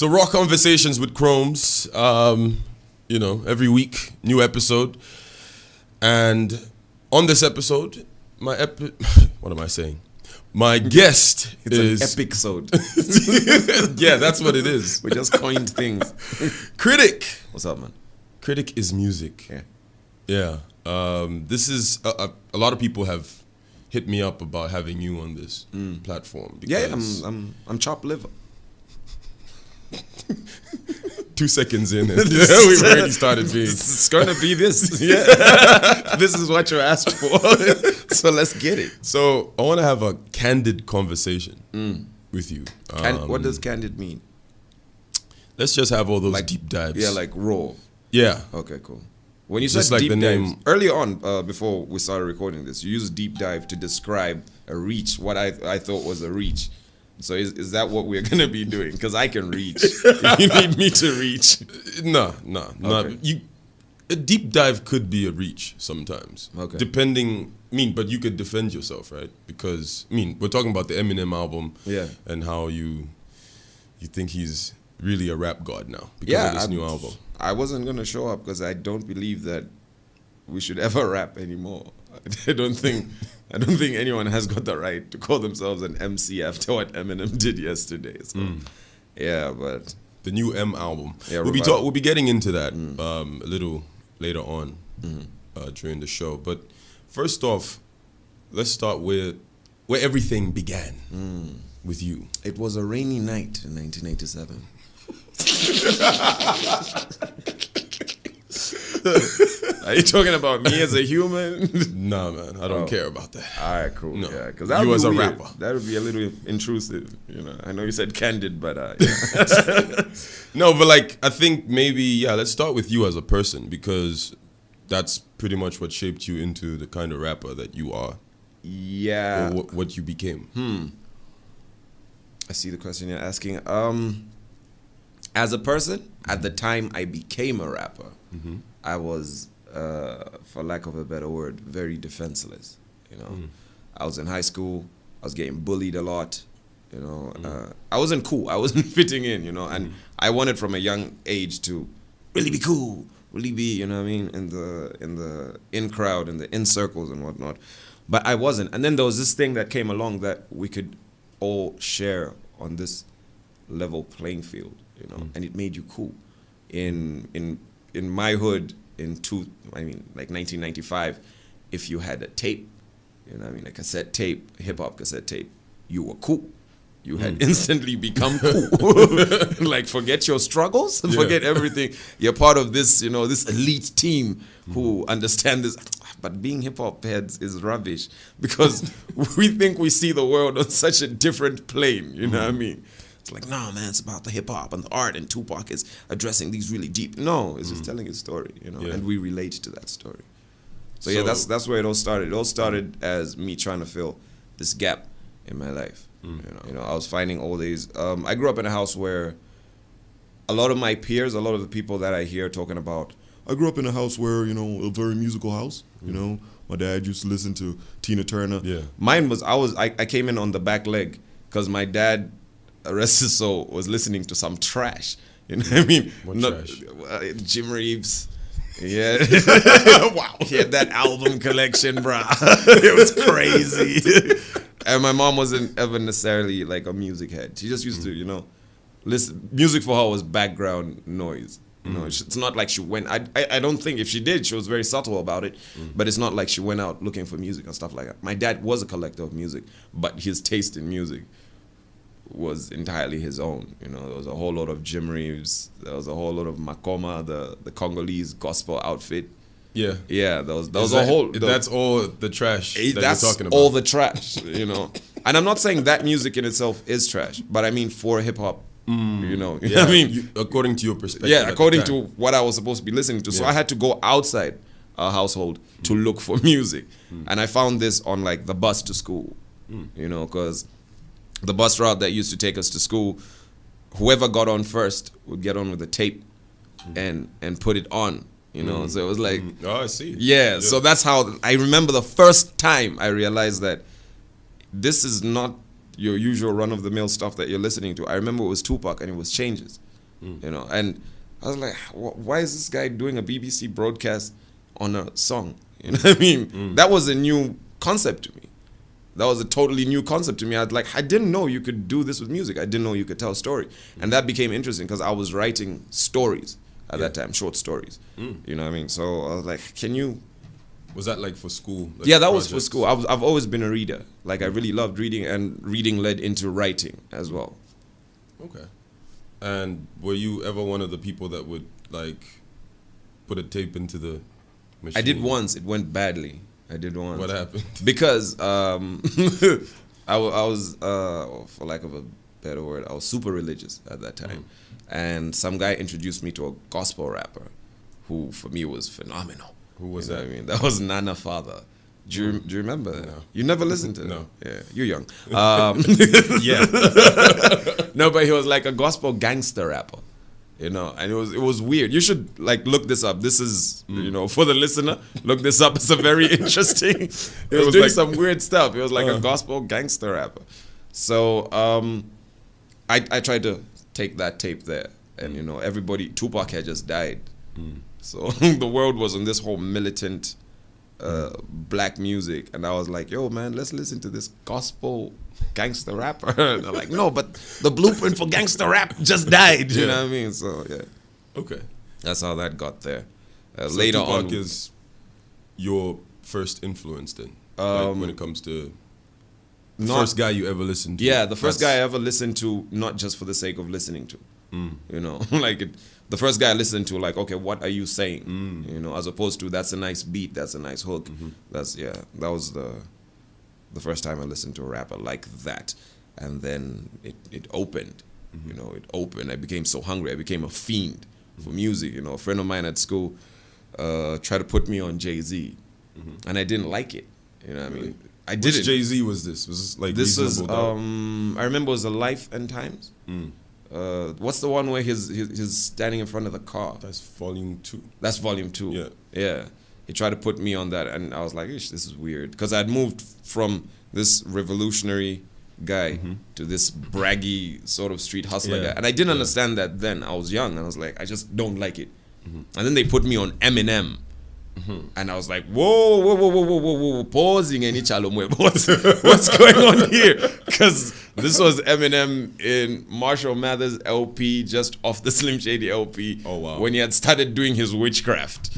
So Raw Conversations with Chromez, you know, every week, new episode. And on this episode, what am I saying? My guest is... an epic-sode. Yeah, that's what it is. We just coined things. Krytic. What's up, man? Krytic is music. Yeah. Yeah. This is... a lot of people have hit me up about having you on this platform. Yeah, I'm chopped liver. 2 seconds in, and we've already started being. It's gonna be this. Yeah, this is what you asked for. So let's get it. So I want to have a candid conversation with you. What does candid mean? Let's just have all those Like, deep dives. Yeah, like raw. Yeah. Okay, cool. When you Just said like deep the dives, name- early on, before we started recording this, you used deep dive to describe a reach, what I thought was a reach. So is that what we're gonna be doing? Because I can reach. You need me to reach. No, not you. A deep dive could be a reach sometimes. Okay. Depending, but you could defend yourself, right? Because we're talking about the Eminem album. Yeah. And how you think he's really a rap god now because of this new album. I wasn't gonna show up because I don't believe that we should ever rap anymore. I don't think anyone has got the right to call themselves an MC after what Eminem did yesterday. So, yeah, but The new M album. Yeah, we'll be getting into that a little later on during the show. But first off, let's start with where everything began with you. it was a rainy night in 1987. Are you talking about me as a human? Nah, man, I don't care about that. All right, cool. No. Yeah, because You as a rapper. that would be a little intrusive. You know, I know you said candid, but yeah. No, but like I think maybe let's start with you as a person because that's pretty much what shaped you into the kind of rapper that you are. Yeah. Or what you became. I see the question you're asking. As a person, at the time I became a rapper, I was, for lack of a better word, very defenseless. You know, I was in high school. I was getting bullied a lot. You know, I wasn't cool. I wasn't fitting in. You know, and I wanted from a young age to really be cool, really be. You know what I mean? In the in crowd, in the in circles and whatnot. But I wasn't. And then there was this thing that came along that we could all share on this level playing field. You know, and it made you cool. In my hood, like 1995, if you had a tape, you know what I mean, a cassette tape, hip-hop cassette tape, you were cool. You had instantly become cool. Like, forget your struggles, forget everything. You're part of this, you know, this elite team who understand this. But being hip-hop heads is rubbish because we think we see the world on such a different plane, you know what I mean? It's like, nah, man, it's about the hip-hop and the art, and Tupac is addressing these really deep. No, it's just telling his story, you know, and we relate to that story. So yeah, that's where it all started. It all started as me trying to fill this gap in my life. You know, I was finding all these. I grew up in a house where a lot of my peers, a lot of the people that I hear talking about, I grew up in a house where, you know, a very musical house, you know. My dad used to listen to Tina Turner. Yeah. Mine was, I came in on the back leg because my dad, rest his soul, was listening to some trash. You know what I mean? What trash? Jim Reeves. Yeah. Wow. He had that album collection, bruh. It was crazy. And my mom wasn't ever necessarily like a music head. She just used to, you know, listen. Music for her was background noise. You know, it's not like she went. I don't think if she did, she was very subtle about it. But it's not like she went out looking for music and stuff like that. My dad was a collector of music, but his taste in music was entirely his own. You know, there was a whole lot of Jim Reeves. There was a whole lot of Makoma, the Congolese gospel outfit. Yeah. Yeah, there was a whole. That's all the trash that that's you're talking about. all the trash, you know. And I'm not saying that music in itself is trash, but I mean for hip hop, you know what I mean? According to your perspective. Yeah, according to what I was supposed to be listening to. So I had to go outside our household to look for music. And I found this on like the bus to school, you know, because the bus route that used to take us to school, whoever got on first would get on with the tape and put it on, you know. So it was like, oh, I see. Yeah, so that's how I remember the first time I realized that this is not your usual run-of-the-mill stuff that you're listening to. I remember it was Tupac and it was Changes. you know. And I was like, why is this guy doing a BBC broadcast on a song? You know what I mean? That was a new concept to me. That was a totally new concept to me. I didn't know you could do this with music. I didn't know you could tell a story. And that became interesting because I was writing stories at that time, short stories. You know what I mean? So I was like, can you... Was that like for school? Like yeah, that projects? Was for school. I've always been a reader. Like I really loved reading, and reading led into writing as well. Okay. And were you ever one of the people that would like put a tape into the machine? I did once. It went badly. I did once. What happened? Because I was, for lack of a better word, I was super religious at that time. And some guy introduced me to a gospel rapper who, for me, was phenomenal. Who was that? I mean, that was Nana Father. Do you remember that? No. You never listened to it? No. Yeah, you're young. Yeah. No, but he was like a gospel gangster rapper. You know, and it was weird. You should like look this up. This is, you know, for the listener, look this up. It's a very interesting. He was doing like, some weird stuff. He was like a gospel gangster rapper. So I tried to take that tape there, and you know, Tupac had just died. So the world was on this whole militant black music, and I was like, yo man, let's listen to this gospel gangster rapper. And they're like, no, but the blueprint for gangster rap just died. You know what I mean? So yeah. Okay. That's how that got there. So Later Tupac on, is your first influence then, like when it comes to first guy you ever listened to. Yeah, the first guy I ever listened to, not just for the sake of listening to. You know, like the first guy I listened to, like, okay, what are you saying? You know, as opposed to that's a nice beat, that's a nice hook. That was the first time I listened to a rapper like that. And then it opened. You know, it opened. I became so hungry. I became a fiend for music. You know, a friend of mine at school tried to put me on Jay-Z, and I didn't like it. You know what I mean? I didn't. Which Jay-Z was this? Was this like this was Doubt? I remember it was The Life and Times. What's the one where he's standing in front of the car? That's volume 2. That's volume 2. Yeah. Yeah. He tried to put me on that, and I was like, ish, this is weird. Because I'd moved from this revolutionary guy to this braggy sort of street hustler guy. And I didn't understand that then. I was young, and I was like, I just don't like it. And then they put me on Eminem. And I was like, whoa, pausing any chalomwe. What's going on here? Because this was Eminem in Marshall Mathers LP, just off the Slim Shady LP. Oh, wow. When he had started doing his witchcraft.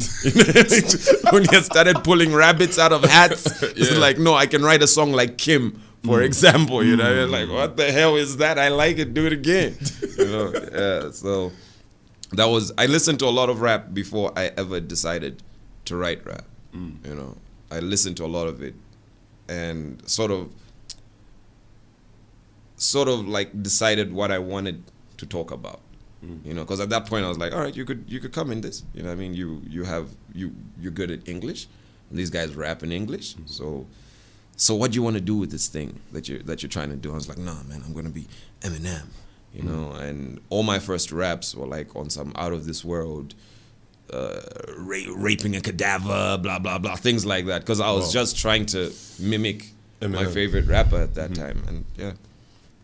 When he had started pulling rabbits out of hats. It's like, no, I can write a song like Kim, for example. You know, like, what the hell is that? I like it, do it again. You know, yeah, so that was, I listened to a lot of rap before I ever decided to write rap. You know, I listened to a lot of it and sort of like decided what I wanted to talk about. You know, because at that point I was like, all right, you could come in this. You know what I mean? You're good at English. And these guys rap in English. So what do you want to do with this thing that you're trying to do? I was like, nah, man, I'm gonna be Eminem. You know, and all my first raps were like on some out of this world, raping a cadaver, blah blah blah, things like that. Because I was just trying to mimic my favorite rapper at that time, and yeah.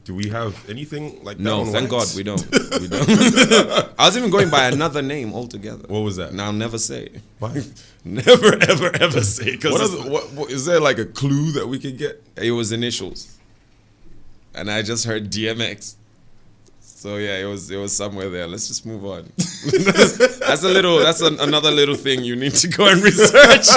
Do we have anything like that? No, on thank wax? God we don't. We don't. I was even going by another name altogether. What was that? Now I'll never say. Why? Never ever ever say. What is there like a clue that we could get? It was initials, and I just heard DMX. So yeah, it was somewhere there. Let's just move on. That's another little thing you need to go and research.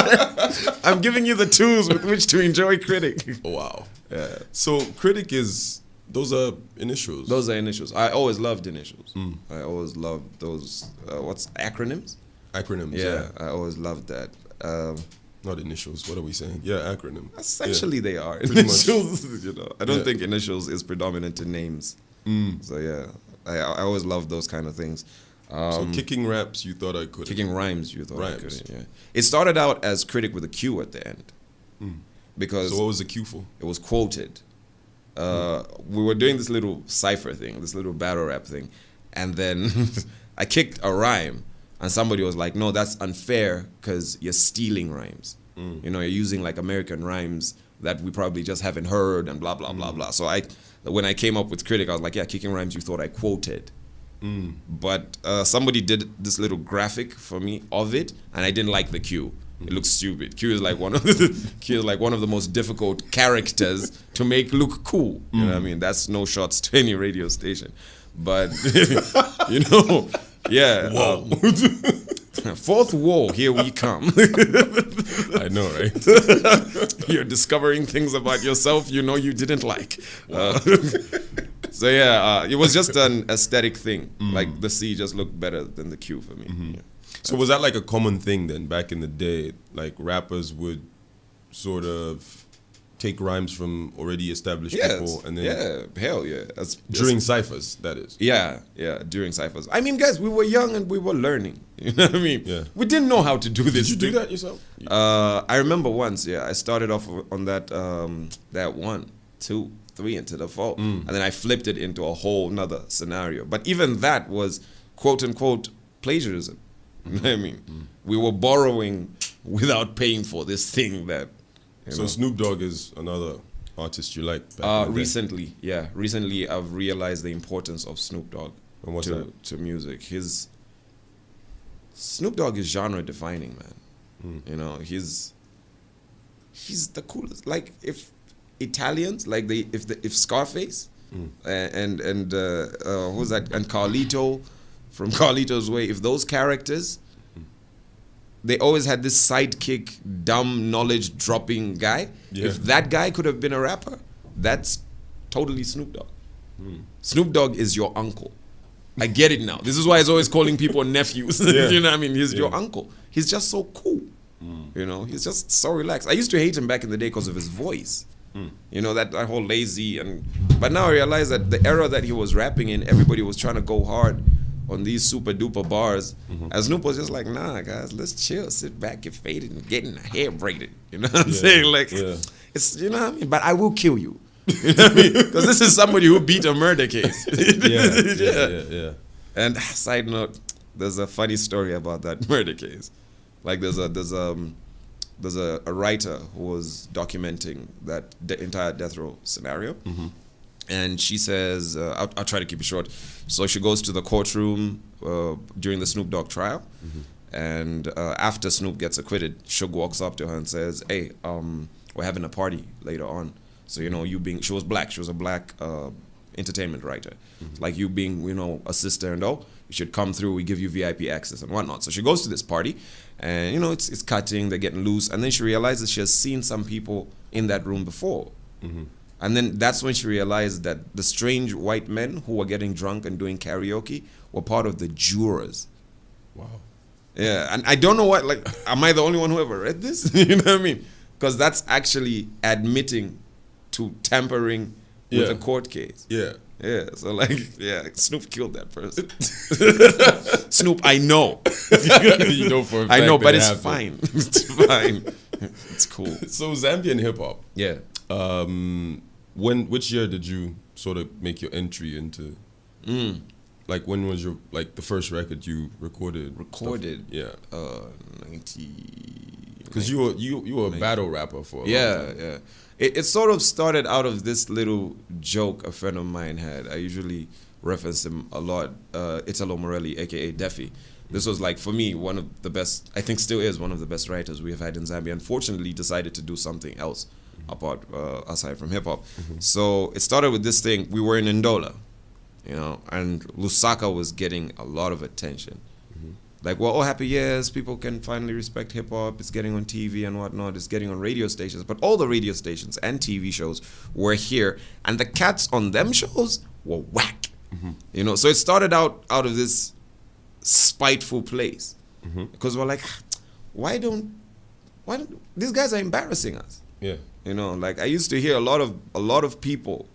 I'm giving you the tools with which to enjoy Krytic. Wow. Yeah. So Krytic those are initials. Those are initials. I always loved initials. I always loved those. What's acronyms? Acronyms. Yeah, I always loved that. Not initials. What are we saying? Yeah, acronym. Essentially, they are Pretty initials. You know, I don't think initials is predominant in names. So yeah, I always loved those kind of things. So kicking raps, you thought I could. Kicking rhymes, you thought I Rhymes. could. Yeah. It started out as Krytic with a Q at the end. Because So what was the Q for? it was quoted. We were doing this little cipher thing, this little battle rap thing, and then I kicked a rhyme, and somebody was like, "No, that's unfair because you're stealing rhymes. You know, you're using like American rhymes that we probably just haven't heard, and blah blah blah blah." So when I came up with Krytic, I was like, "Yeah, kicking rhymes, you thought I quoted." But somebody did this little graphic for me of it, and I didn't like the Q. It looks stupid. Q is like one of the most difficult characters to make look cool. You know what I mean? That's no shots to any radio station, but you know, yeah. Fourth wall, here we come. I know, right? You're discovering things about yourself you know you didn't like. So yeah, it was just an aesthetic thing. Like the C just looked better than the Q for me. Yeah. So was that like a common thing then back in the day? Like rappers would sort of take rhymes from already established people and then hell yeah. during ciphers, that is. Yeah, during ciphers. I mean, guys, we were young and we were learning. You know what I mean? Yeah. We didn't know how to do this. Did you do that yourself? I remember once, I started off on that that 1, 2, 3 into the 4. And then I flipped it into a whole nother scenario. But even that was quote unquote plagiarism. You know what I mean? We were borrowing without paying for this thing that. So Snoop Dogg is another artist you like? Recently, recently I've realized the importance of Snoop Dogg to music. Snoop Dogg is genre defining, man. You know, he's the coolest. Like if Italians, like if Scarface and who's that, and Carlito from Carlito's Way, if those characters, they always had this sidekick, dumb knowledge dropping guy. Yeah. If that guy could have been a rapper, that's totally Snoop Dogg. Snoop Dogg is your uncle. I get it now. This is why he's always calling people nephews. You know what I mean? He's your uncle. He's just so cool. You know, he's just so relaxed. I used to hate him back in the day because of his voice. You know, that whole lazy but now I realize that the era that he was rapping in, everybody was trying to go hard on these super duper bars. As Snoop was just like, nah, guys, let's chill, sit back, get faded, and getting a hair braided. You know what I'm saying? Like, it's, you know what I mean? But I will kill you. You know what I mean? Because this is somebody who beat a murder case. Yeah. And side note, there's a funny story about that murder case. Like, there's a writer who was documenting that entire death row scenario. And she says, I'll try to keep it short. So she goes to the courtroom during the Snoop Dogg trial. And after Snoop gets acquitted, Suge walks up to her and says, hey, we're having a party later on. So, you know, she was black. She was a black entertainment writer. Like you being, you know, a sister and all, you should come through. We give you VIP access and whatnot. So she goes to this party and, you know, it's cutting, they're getting loose. And then she realizes she has seen some people in that room before. And then that's when she realized that the strange white men who were getting drunk and doing karaoke were part of the jurors. Wow. Yeah, and I don't know what, like, am I the only one who ever read this? You know what I mean? Because that's actually admitting to tampering with a court case. Yeah, so like, Snoop killed that person. Snoop, I know. You know for a fact. I know, but it's fine. It's fine. It's cool. So Zambian hip-hop. Yeah. Which year did you sort of make your entry into? Like when was your the first record you recorded? Yeah. 90. Because you were a battle rapper for a long time. Yeah. It sort of started out of this little joke a friend of mine had. I usually reference him a lot. Italo Morelli, aka Defi. This was like, for me, one of the best, I think still is one of the best writers we have had in Zambia. Unfortunately, decided to do something else apart aside from hip hop. So it started with this thing. We were in Ndola, you know, and Lusaka was getting a lot of attention. Like, we're all happy, yes, people can finally respect hip hop. It's getting on TV and whatnot. It's getting on radio stations. But all the radio stations and TV shows were here, and the cats on them shows were whack. You know, so it started out of this spiteful place because we're like, why don't these guys are embarrassing us? Yeah, you know, like I used to hear a lot of people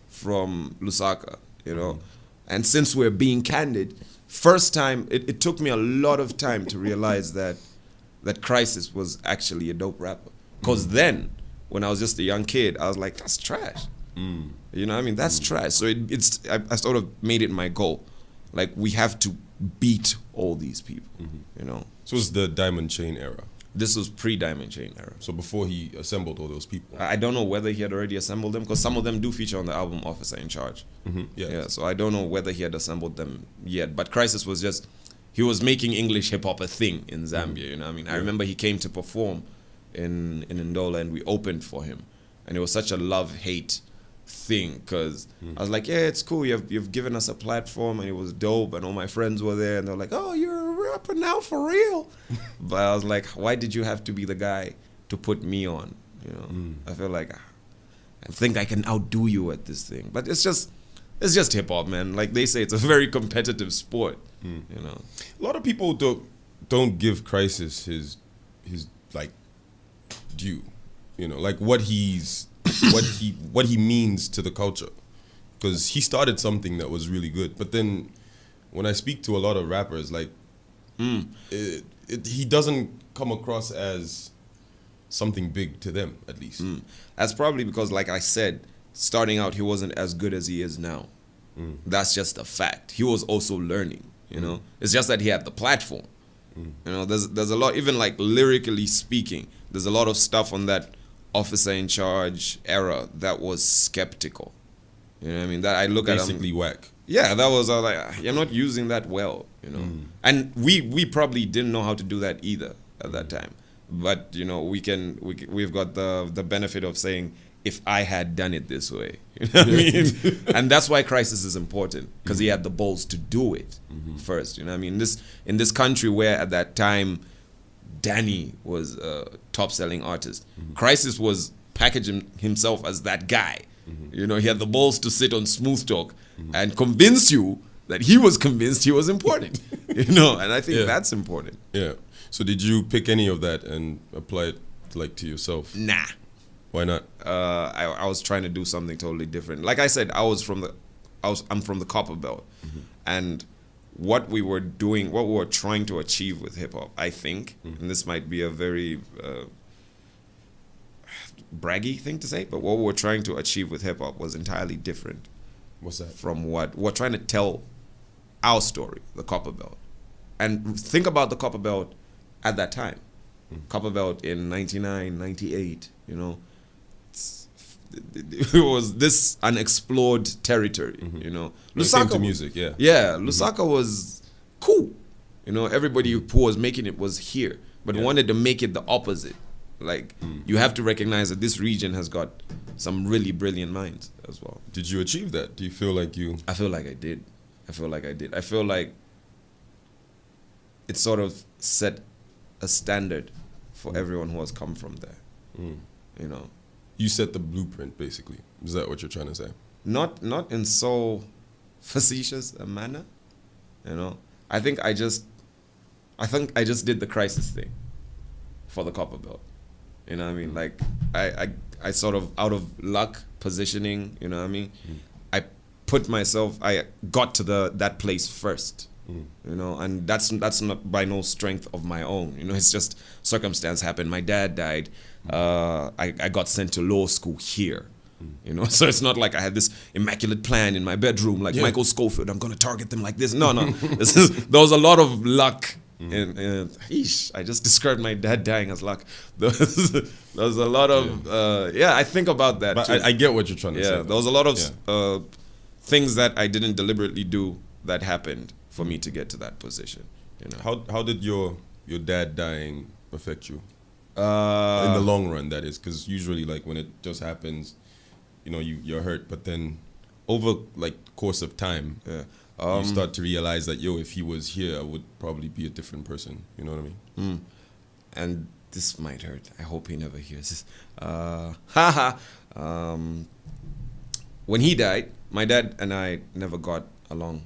from Lusaka, you know, and since we're being candid, first time it took me a lot of time to realize that Crisis was actually a dope rapper, because then when I was just a young kid, I was like, that's trash. You know what I mean? That's trash. So I sort of made it my goal. Like, we have to beat all these people, you know? So it was the Diamond Chain era? This was pre-Diamond Chain era. So before he assembled all those people. I don't know whether he had already assembled them, because some of them do feature on the album Officer in Charge. Yeah, so I don't know whether he had assembled them yet. But Crisis was just, he was making English hip-hop a thing in Zambia, you know what I mean? I remember he came to perform in Ndola, and we opened for him. And it was such a love-hate thing, because I was like, yeah, it's cool, you've given us a platform, and it was dope, and all my friends were there, and they're like, oh, you're a rapper now for real. But I was like, why did you have to be the guy to put me on? You know, I feel like I think I can outdo you at this thing, but it's just hip hop, man. Like they say, it's a very competitive sport. You know, a lot of people don't give Crisis his like due. You know, like what he means to the culture, because he started something that was really good. But then when I speak to a lot of rappers, like he doesn't come across as something big to them, at least. That's probably because, like I said, starting out, he wasn't as good as he is now. That's just a fact. He was also learning, you know. It's just that he had the platform. You know, there's a lot, even like lyrically speaking, there's a lot of stuff on that Officer in Charge era that was skeptical. You know what I mean? That I look at basically whack. Yeah, that was like, you're not using that well, you know. And we probably didn't know how to do that either at that time. But you know, we've got the benefit of saying, if I had done it this way, you know what I mean? And that's why Crisis is important, because he had the balls to do it first. You know what I mean? In this country where at that time Danny was a top-selling artist, Crisis was packaging himself as that guy. You know, he had the balls to sit on Smooth Talk and convince you that he was convinced he was important. You know, and I think that's important. Yeah. So did you pick any of that and apply it like to yourself? Nah. Why not? I was trying to do something totally different. Like I said, I'm from the Copper Belt, and what we were doing, what we were trying to achieve with hip hop, I think, and this might be a very braggy thing to say, but what we were trying to achieve with hip hop was entirely different. What's that? From what we're trying to tell our story, the Copper Belt, and think about the Copper Belt at that time. Copper Belt in 99, 98, you know. It was this unexplored territory, you know. Lusaka music, yeah. Yeah, Lusaka was cool. You know, everybody who was making it was here, but wanted to make it the opposite. Like, you have to recognize that this region has got some really brilliant minds as well. Did you achieve that? Do you feel like you... I feel like I did. I feel like it sort of set a standard for everyone who has come from there. You know, you set the blueprint, basically. Is that what you're trying to say? Not in so facetious a manner. You know, I think I just did the Crisis thing for the Copper Belt. You know what I mean? Like I sort of, out of luck, positioning. You know what I mean? I got to that place first. You know, and that's not by no strength of my own. You know, it's just circumstance happened. My dad died. I got sent to law school here. You know, so it's not like I had this immaculate plan in my bedroom, like Michael Scofield. I'm gonna target them like this. No. There was a lot of luck. I just described my dad dying as luck. There was a lot of I think about that. But too. I get what you're trying to say. Yeah, there was a lot of things that I didn't deliberately do that happened for me to get to that position. You know, how did your dad dying affect you in the long run? That is, because usually, like, when it just happens, you know, you're hurt, but then over like course of time, you start to realize that if he was here, I would probably be a different person. You know what I mean? And this might hurt. I hope he never hears this. When he died, my dad and I never got along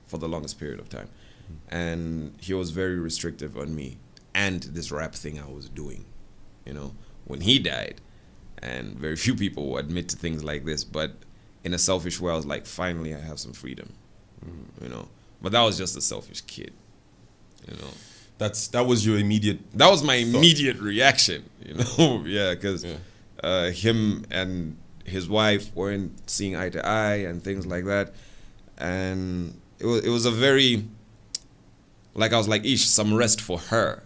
for the longest period of time, and he was very restrictive on me and this rap thing I was doing. You know, when he died, and very few people will admit to things like this, but in a selfish way, I was like, finally, I have some freedom. You know, but that was just a selfish kid. You know, that was your immediate. That was my immediate reaction. You know, because him and his wife weren't seeing eye to eye and things like that, and it was a very, like, I was like, some rest for her.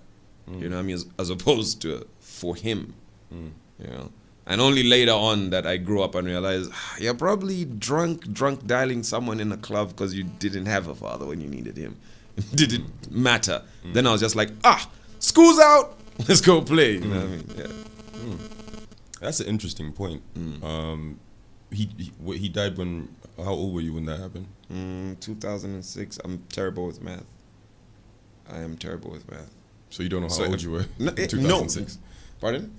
You know what I mean? As opposed to for him. You know? And only later on that I grew up and realized, you're probably drunk dialing someone in a club because you didn't have a father when you needed him. It didn't matter. Then I was just like, school's out, let's go play. You know what I mean? Yeah. That's an interesting point. He died when, how old were you when that happened? 2006. I'm terrible with math. I am terrible with math. So you don't know how old you were in 2006? No. Pardon?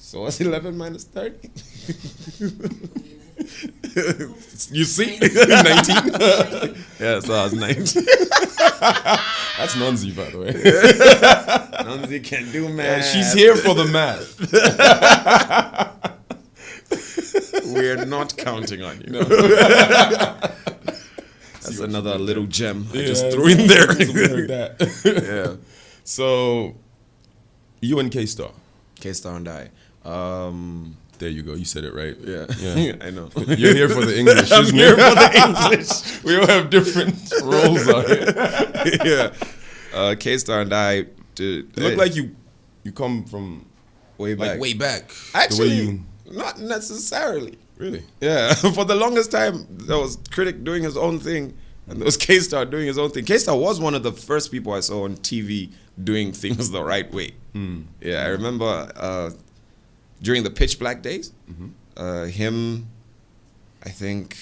So what's 11 minus 30? You see? 19? Yeah, so I was 19. That's Nonzi, by the way. Nonzi can do math. Yeah, she's here for the math. We're not counting on you. No. That's another little gem I just threw in there. Like that. Yeah. So, you and K-Star. K-Star and I. There you go. You said it right. Yeah. I know. You're here for the English. I'm here for the English. We all have different roles on it. Yeah. K-Star and I. You look like you come from way back. Like way back. Actually, not necessarily. Really? Yeah. For the longest time, there was Krytic doing his own thing, and there was K-Star doing his own thing. K-Star was one of the first people I saw on TV doing things the right way. Yeah, I remember during the Pitch Black days, him, I think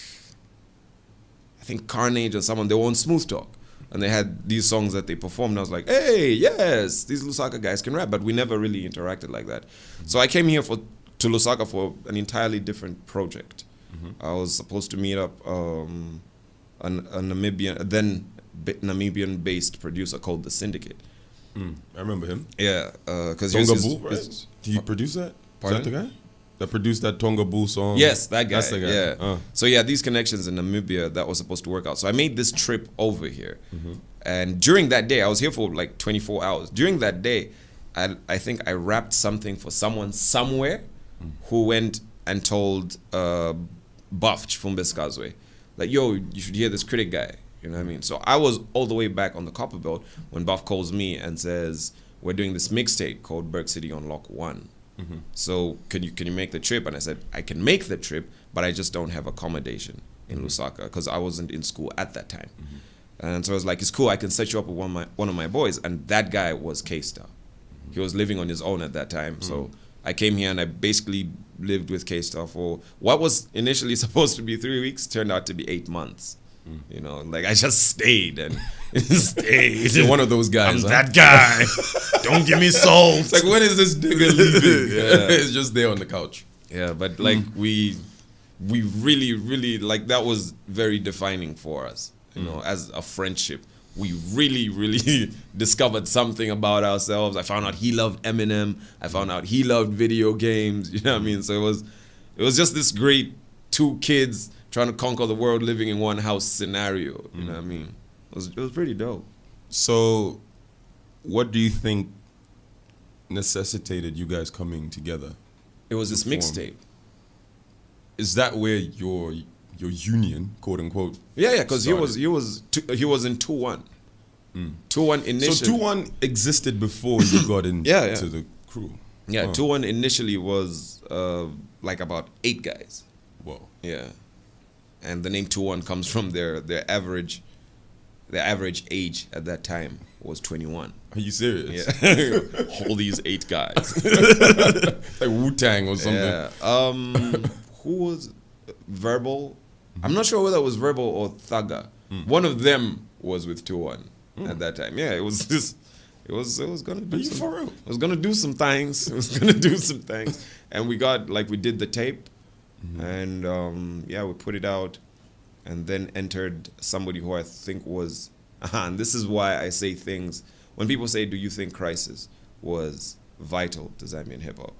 Carnage or someone, they were on Smooth Talk. And they had these songs that they performed. I was like, hey, yes, these Lusaka guys can rap. But we never really interacted like that. So I came here to Lusaka for an entirely different project. I was supposed to meet up a Namibian-based producer called The Syndicate. I remember him. Yeah. Because Tonga Bull, right? Did he produce that? Pardon? Is that the guy that produced that Tonga Bull song? Yes, that guy. That's the guy. Yeah. So yeah, these connections in Namibia that was supposed to work out. So I made this trip over here, and during that day, I was here for like 24 hours. During that day, I think I rapped something for someone somewhere, who went and told Buff Chifumbeskazwe, like, yo, you should hear this Krytic guy. You know what I mean? So I was all the way back on the Copper Belt when Buff calls me and says, we're doing this mixtape called Berg City on Lock 1. So can you make the trip? And I said, I can make the trip, but I just don't have accommodation in Lusaka because I wasn't in school at that time. And so I was like, it's cool, I can set you up with one of my boys. And that guy was K-Star. He was living on his own at that time. So I came here and I basically lived with K-Star for what was initially supposed to be 3 weeks, turned out to be 8 months. You know, like I just stayed and stayed. You're one of those guys. I'm that guy. Don't give me salt. It's like, when is this nigga leaving? It's just there on the couch. Yeah, but like we really, really, like that was very defining for us. You know, as a friendship, we really, really discovered something about ourselves. I found out he loved Eminem. I found out he loved video games. You know what I mean? So it was just this great two kids trying to conquer the world living in one house scenario. You know what I mean? It was pretty dope. So, what do you think necessitated you guys coming together? It was this mixtape. Is that where your union, quote unquote? Yeah, because he was in 2-1. 2-1 initially. So 2-1 existed before you got into the crew. Yeah, 2-1 initially was like about 8 guys. Whoa. Yeah. And the name 2-1 comes from their average age at that time was 21. Are you serious? Yeah. All these 8 guys. Like Wu-Tang or something. Yeah. Who was Verbal? I'm not sure whether it was Verbal or Thugger. One of them was with 2-1 at that time. Yeah, it was gonna do some, for real? It was gonna do some things. It was gonna do some things. And we did the tape. And we put it out, and then entered somebody who I think was, and this is why I say things, when people say, do you think Crisis was vital to Zambian hip-hop?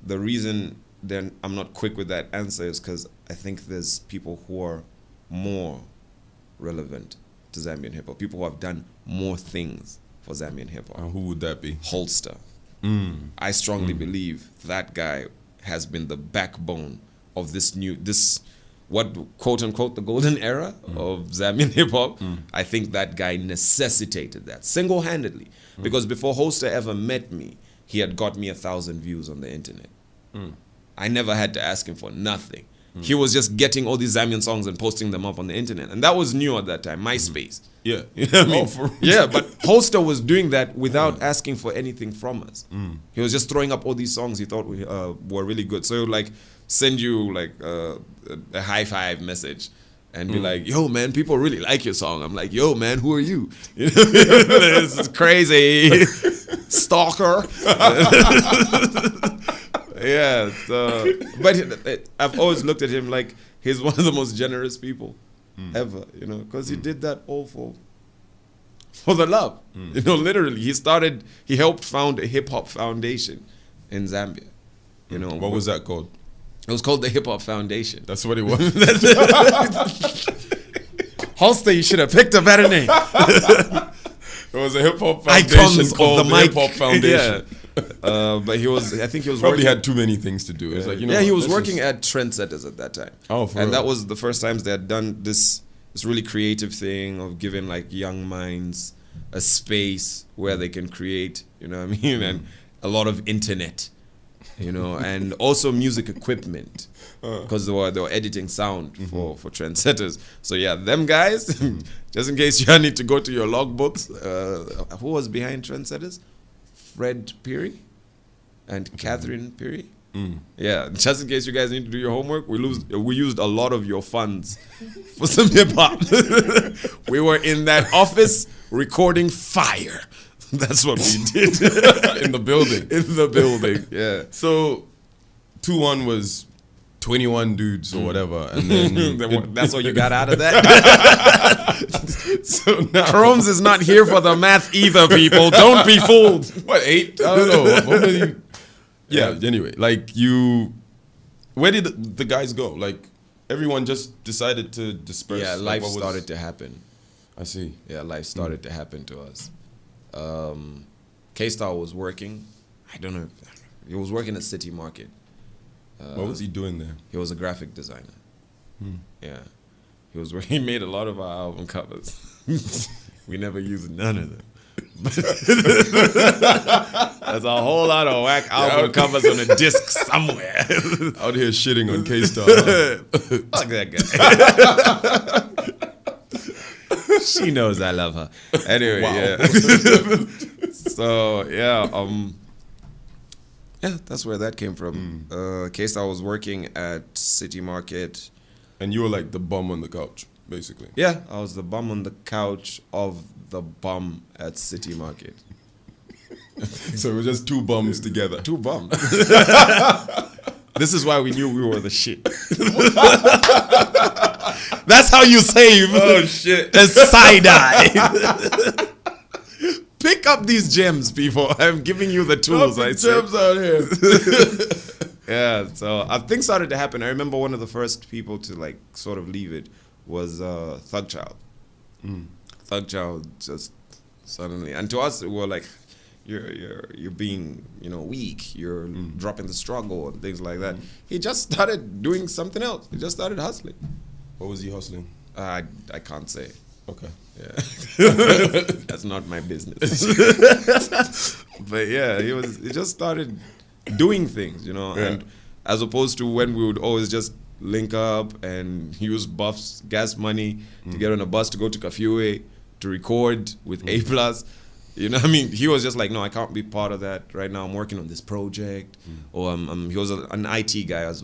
The reason then I'm not quick with that answer is because I think there's people who are more relevant to Zambian hip-hop, people who have done more things for Zambian hip-hop. Who would that be? Holster. I strongly believe that guy has been the backbone of this what quote unquote the golden era of Zambian hip hop, I think that guy necessitated that single-handedly. Because before Hoster ever met me, he had got me 1,000 views on the internet. I never had to ask him for nothing. He was just getting all these Zambian songs and posting them up on the internet. And that was new at that time, MySpace. Yeah. You know what I mean? Yeah, but Hoster was doing that without asking for anything from us. He was just throwing up all these songs he thought were really good. So he would like send you like a high five message and be like, yo, man, people really like your song. I'm like, yo, man, who are you? You know, this is crazy. Stalker. Yeah, so, but I've always looked at him like he's one of the most generous people ever, you know, because he did that all for the love. You know, literally, he helped found a hip hop foundation in Zambia. You know, What was that called? It was called the Hip Hop Foundation. That's what it was. Holster, you should have picked a better name. It was a hip hop foundation Icons called of the the mic. Hip Hop Foundation. Yeah. But I think he was Probably working. had too many things to do. It's like, you know, Yeah, he was this working is- at Trendsetters at that time. Oh, for and real? that was the first times they had done this really creative thing of giving like young minds a space where they can create, you know what I mean, and a lot of internet, you know, and also music equipment because they were editing sound for Trendsetters. So yeah, them guys, just in case you need to go to your logbooks, who was behind Trendsetters? Fred Peary and Catherine Peary. Yeah, just in case you guys need to do your homework, we used a lot of your funds for some hip hop. We were in that office recording fire. That's what we did in the building. in the building. Yeah. So 2-1 was 21 dudes or whatever, and then That's what you got out of that. so now Chromez is not here for the math either, people. Don't be fooled. what 8? I don't know. What many? Yeah. Anyway, like where did the guys go? Like everyone just decided to disperse. Yeah, Like, life started to happen. I see. Yeah, life started to happen to us. K-Star was working. I don't know. He was working at City Market. What was he doing there? He was a graphic designer. Yeah. He made a lot of our album covers. We never used none of them. There's a whole lot of whack album covers on a disc somewhere. Out here shitting on K-Star. Fuck that guy. She knows I love her. Anyway, Wow. yeah. So yeah, yeah, that's where that came from. K-Star was working at City Market. And you were like the bum on the couch, basically. Yeah, I was the bum on the couch of the bum at City Market. So it was just two bums together. Two bums. This is why we knew we were the shit. That's how you save. Oh shit. A side eye. Pick up these gems, people. I'm giving you the tools. I said. Gems out here. Yeah, so things started to happen. I remember one of the first people to like sort of leave it was Thugchild. Thugchild just suddenly, and to us, we were like, you're being, you know, weak. You're dropping the struggle and things like that. He just started doing something else. He just started hustling. What was he hustling? I can't say. Okay. Yeah, that's not my business. But yeah, he just started doing things, you know, and as opposed to when we would always just link up and use Buff's gas money to get on a bus to go to Kafue to record with A+. You know what I mean? He was just like, no, I can't be part of that right now. I'm working on this project. Or he was an IT guy as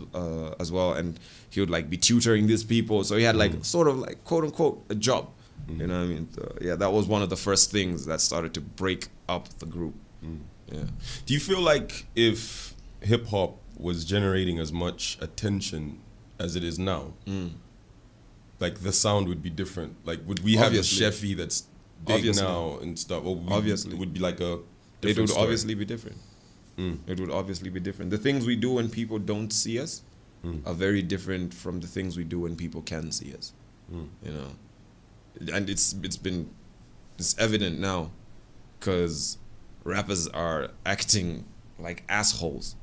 well, and he would like be tutoring these people. So he had like sort of like quote unquote a job. You know what I mean? So, yeah, that was one of the first things that started to break up the group. Yeah. Do you feel like if hip hop was generating as much attention as it is now, like the sound would be different? Like, would we have a Obviously. Sheffy that's big now and stuff? Or Obviously. it would be like a It different would story? obviously be different. It would obviously be different. The things we do when people don't see us are very different from the things we do when people can see us. You know, and it's evident now because rappers are acting like assholes.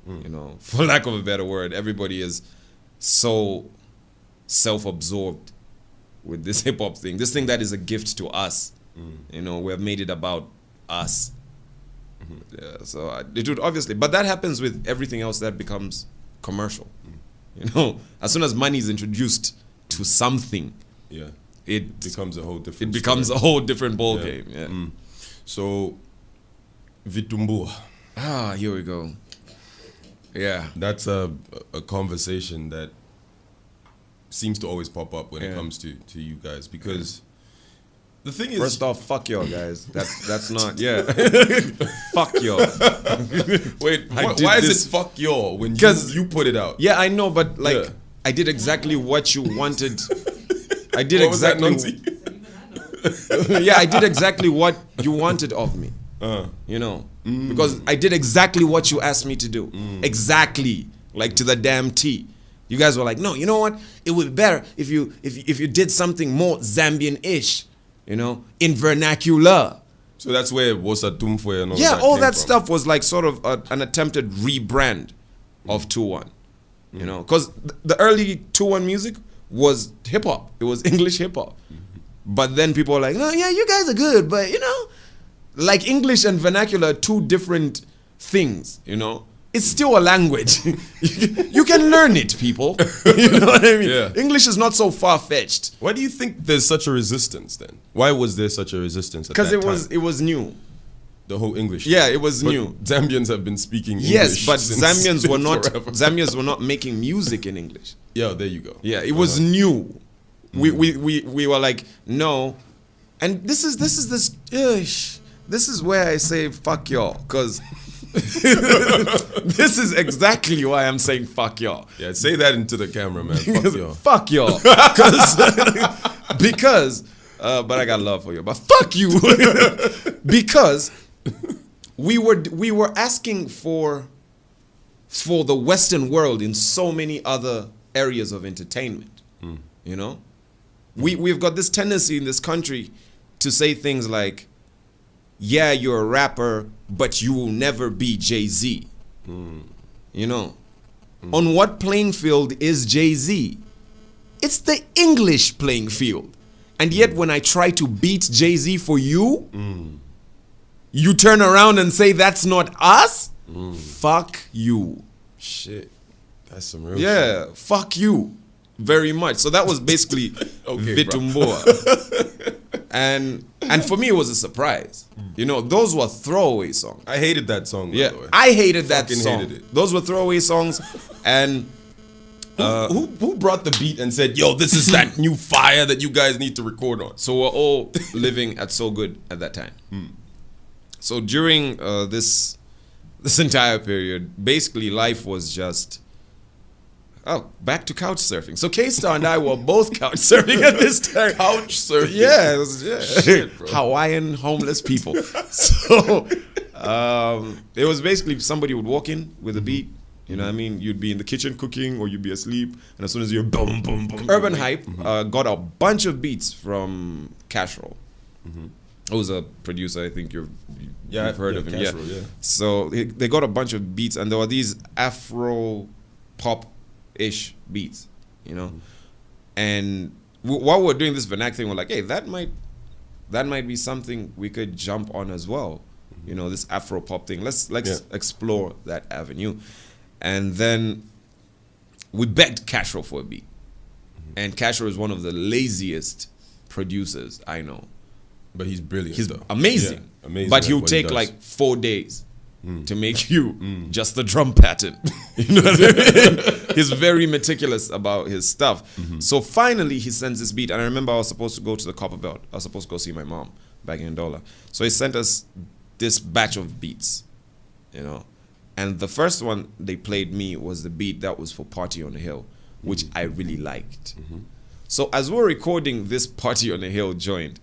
You know, for lack of a better word, everybody is so self-absorbed with this hip hop thing. This thing that is a gift to us. You know, we have made it about us. Yeah, so it would obviously, but that happens with everything else that becomes commercial. You know, as soon as money is introduced to something, it becomes a whole different. It becomes a whole different ball game. Yeah. So, Vitumbuwa. Here we go. Yeah, that's a conversation that seems to always pop up when it comes to you guys, because the thing is, first off, fuck y'all guys. That's not fuck y'all. Wait, why is it fuck y'all when you put it out? Yeah, I know, but like I did exactly what you wanted. I did what exactly. Was that, yeah, I did exactly what you wanted of me. You know, because I did exactly what you asked me to do. Exactly, like to the damn T. You guys were like, no, you know what? It would be better if you did something more Zambian-ish, you know, in vernacular. So that's where Wosatumfwe and all that all that from. stuff was like sort of an attempted rebrand of 2-1. You know, because the early 2-1 music was hip-hop. It was English hip-hop. But then people were like, no, yeah, you guys are good, but, you know, like English and vernacular are two different things, you know. It's still a language. You can learn it, people. You know what I mean? Yeah. English is not so far-fetched. Why do you think there's such a resistance then? Why was there such a resistance at that time? Because it was new. The whole English. Yeah, it was new. Zambians have been speaking English. Yes, but Zambians Zambians were not making music in English. Yeah, there you go. Yeah, it was new. We were like, no. And this is where I say fuck y'all, because this is exactly why I'm saying fuck y'all. Yeah, say that into the camera, man. Fuck y'all. Fuck y'all. Because but I got love for you. But fuck you. Because we were asking for the Western world in so many other areas of entertainment. You know? We've got this tendency in this country to say things like, yeah, you're a rapper, but you will never be Jay-Z. You know? On what playing field is Jay-Z? It's the English playing field. And yet when I try to beat Jay-Z for you, you turn around and say that's not us? Fuck you. Shit. That's some real shit. Fuck you. Very much. So that was basically Vitumbuwa. And for me it was a surprise. You know, those were throwaway songs. I hated that song, by the way. I hated that song. Hated it. Those were throwaway songs. And who brought the beat and said, yo, this is that new fire that you guys need to record on? So we're all living at So Good at that time. So during this entire period, basically life was just back to couch surfing. So K-Star and I were both couch surfing at this time. Couch surfing? Yeah, it was, Shit, bro. Hawaiian homeless people. So it was basically somebody would walk in with a beat. You know what I mean? You'd be in the kitchen cooking or you'd be asleep. And as soon as you're boom, boom, boom. Urban Hype got a bunch of beats from Cashroll. Who's a producer, I think you've heard of him. Cashroll, yeah. So they got a bunch of beats and there were these Afro pop-ish beats, you know? And while we're doing this vernac thing, we're like, hey, that might be something we could jump on as well. You know, this Afro pop thing. Let's explore that avenue. And then we begged Cashroll for a beat. And Cashroll is one of the laziest producers I know. But he's brilliant. He's amazing. Yeah, amazing. But he'll take like 4 days to make you just the drum pattern. You know what I mean? He's very meticulous about his stuff. So finally he sends this beat. And I remember I was supposed to go to the Copper Belt. I was supposed to go see my mom back in Ndola. So he sent us this batch of beats, you know. And the first one they played me was the beat that was for Party on the Hill, which I really liked. So as we're recording this Party on the Hill joint,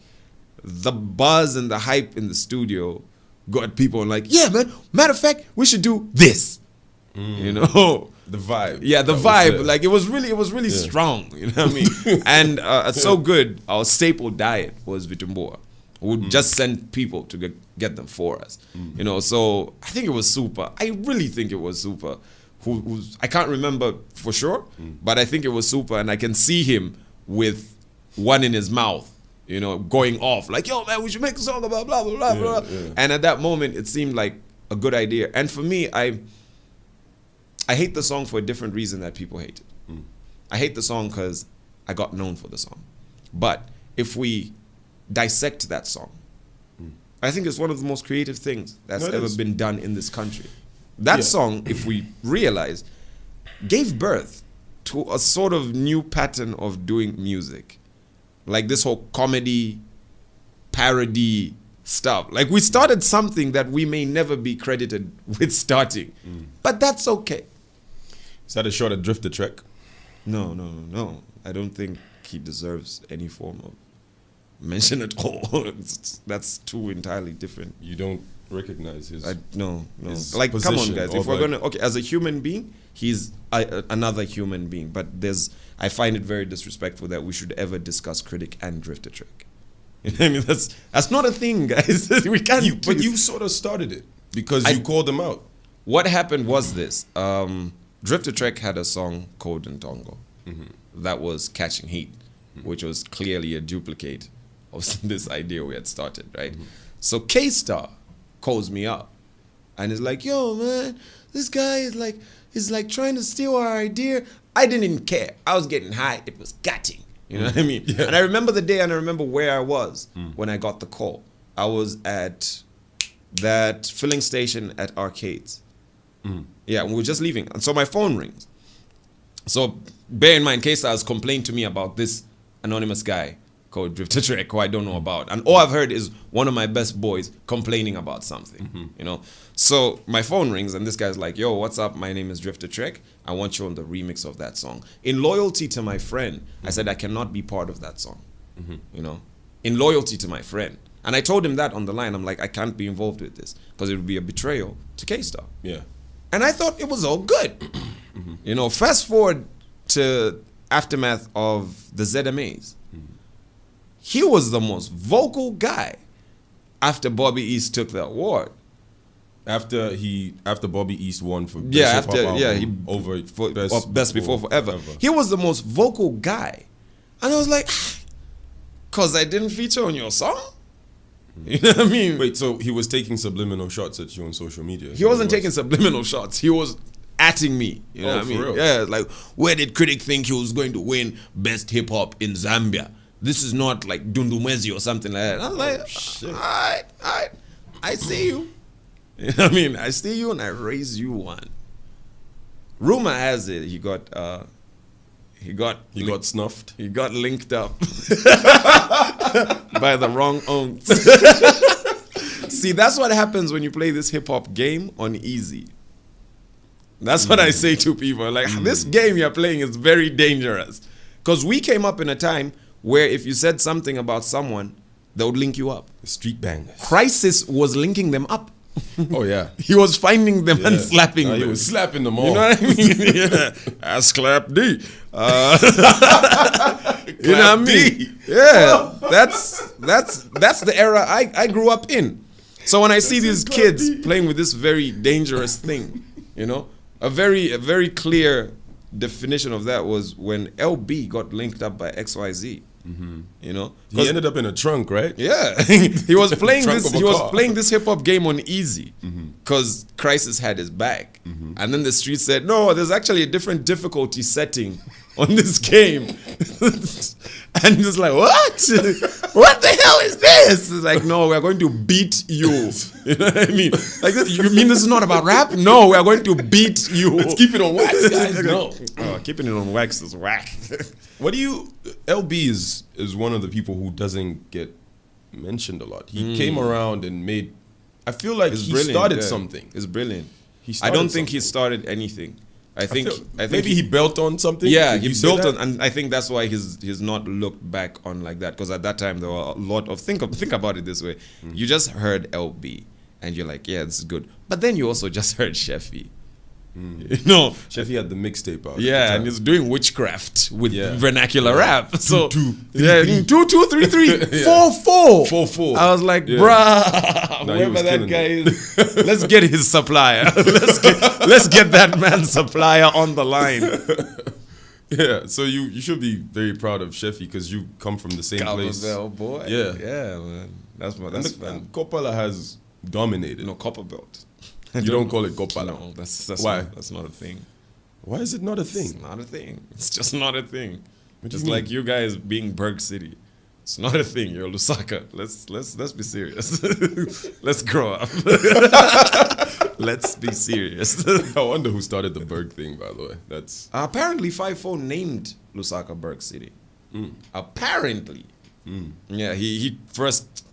the buzz and the hype in the studio got people like, yeah, man, matter of fact, we should do this. You know? The vibe. Yeah, the vibe. Like it was really strong. You know what I mean? And So Good, our staple diet was Vitumbuwa. We would just send people to get them for us. You know, so I think it was super. I really think it was super. who's I can't remember for sure, but I think it was Super, and I can see him with one in his mouth, you know, going off like, yo man, we should make a song about blah blah blah blah. And at that moment it seemed like a good idea. And for me, I hate the song for a different reason that people hate it. I hate the song because I got known for the song. But if we dissect that song, I think it's one of the most creative things that's ever been done in this country. That song, if we realize, gave birth to a sort of new pattern of doing music. Like this whole comedy, parody stuff. Like we started something that we may never be credited with starting. But that's okay. Is that a shot at Drifter Trek? No. I don't think he deserves any form of mention at all. That's two entirely different. You don't recognize his... No. Like, come on, guys. If we're like, gonna... Okay, as a human being, he's another human being. But I find it very disrespectful that we should ever discuss Krytic and Drifter Trek. You know what I mean? That's not a thing, guys. We can't... But you sort of started it because you called them out. What happened was this. Drifter Trek had a song called Ntongo that was catching heat, which was clearly a duplicate of this idea we had started, right? So K-Star calls me up and is like, yo man, this guy is like trying to steal our idea. I didn't even care. I was getting high. It was gutting. You know what I mean? Yeah. And I remember the day and I remember where I was when I got the call. I was at that filling station at Arcades. Yeah, we were just leaving. And so my phone rings. So bear in mind, K-Star has complained to me about this anonymous guy called Drifter Trek, who I don't know about. And all I've heard is one of my best boys complaining about something, you know. So my phone rings and this guy's like, yo, what's up? My name is Drifter Trek. I want you on the remix of that song. In loyalty to my friend, I said I cannot be part of that song, you know, in loyalty to my friend. And I told him that on the line. I'm like, I can't be involved with this because it would be a betrayal to K-Star. Yeah. And I thought it was all good. You know, fast forward to aftermath of the ZMAs. He was the most vocal guy after Bobby East took the award. After Bobby East won for Best Before Forever. He was the most vocal guy. And I was like, cause I didn't feature on your song? You know what I mean? Wait, so he was taking subliminal shots at you on social media? He wasn't taking subliminal shots. He was atting me. You know what I mean? Real? Yeah, like, where did Krytic think he was going to win Best Hip Hop in Zambia? This is not like Dundumwezi or something like that. And I was like, shit. all right, I see you. You know what I mean? I see you and I raise you one. Rumor has it he got snuffed. He got linked up by the wrong owns. See, that's what happens when you play this hip hop game on easy. That's what I say to people. Like, this game you're playing is very dangerous. Because we came up in a time where if you said something about someone, they would link you up. Street bangers. Crisis was linking them up. Oh, yeah. He was finding them and slapping them. He was slapping them all. You know what I mean? Yeah. I slap D. You know what I mean? Yeah. That's the era I grew up in. So when I see these kids playing with this very dangerous thing, you know, a very clear definition of that was when LB got linked up by XYZ. You know, he ended up in a trunk, right? Yeah, he was playing this. He was playing this hip hop game on easy because Crisis had his back, and then the street said, "No, there's actually a different difficulty setting on this game." And he was like, "What? What the hell is this?" It's like, "No, we're going to beat you." You know what I mean? Like, you mean this is not about rap? No, we are going to beat you. Let's keep it on wax, guys. No, keeping it on wax is whack. What do you? LB is one of the people who doesn't get mentioned a lot. He came around and made. I feel like he started something. It's brilliant. I don't think he started anything. I think maybe he built on something. Yeah, he built on, and I think that's why he's not looked back on like that. Because at that time there were a lot of think about it this way. You just heard LB and you're like, yeah, this is good. But then you also just heard Sheffy. You know, Sheffy had the mixtape out. yeah, and he's doing witchcraft with vernacular rap. So two, yeah, 2 2 3 3 4 4 4. I was like, bruh, whoever that guy is, let's get his supplier. let's get that man's supplier on the line. Yeah, so you should be very proud of Sheffy because you come from the same place. Boy. Yeah, yeah, man. That's and Kopala has dominated. No, copper belt. You don't call it Kopala. No, that's why? That's not a thing. Why is it not a thing? It's not a thing. It's just not a thing. Just Just like you guys being Berg City. It's not a thing. You're Lusaka. Let's be serious. Let's grow up. Let's be serious. I wonder who started the Berg thing, by the way. That's Apparently 5-4 named Lusaka Berg City. Apparently. Yeah, he first,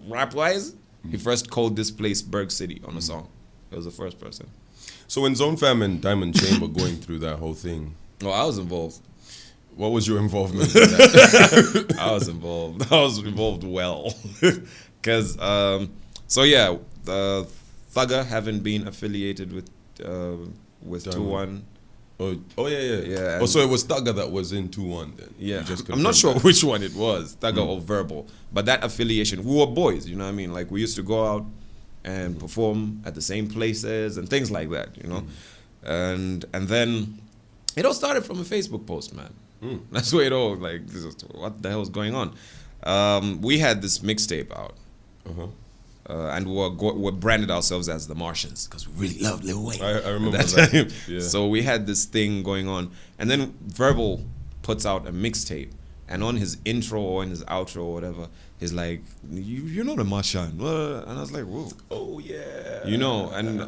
rap-wise, he first called this place Berg City on a song. It was the first person. so when Zone Fam and Diamond Chain were going through that whole thing. Oh, I was involved. What was your involvement in that? I was involved. I was involved well. Because, so yeah, Thugger having been affiliated with 2-1. Oh yeah. Yeah, Oh, so it was Thugger that was in 2-1 then. Yeah, You just I'm not sure confirmed which one it was, Thugger or Verbal. But that affiliation, we were boys, you know what I mean? Like, we used to go out and perform at the same places and things like that, you know? And then it all started from a Facebook post, man. That's where it all, like, this is, what the hell is going on? We had this mixtape out. And we branded ourselves as the Martians because we really loved Lil Wayne. I remember at that. time. Yeah. So we had this thing going on. And then Verbal puts out a mixtape. And on his intro or in his outro or whatever, he's like, you're not a Martian. And I was like, whoa. Oh yeah. You know, and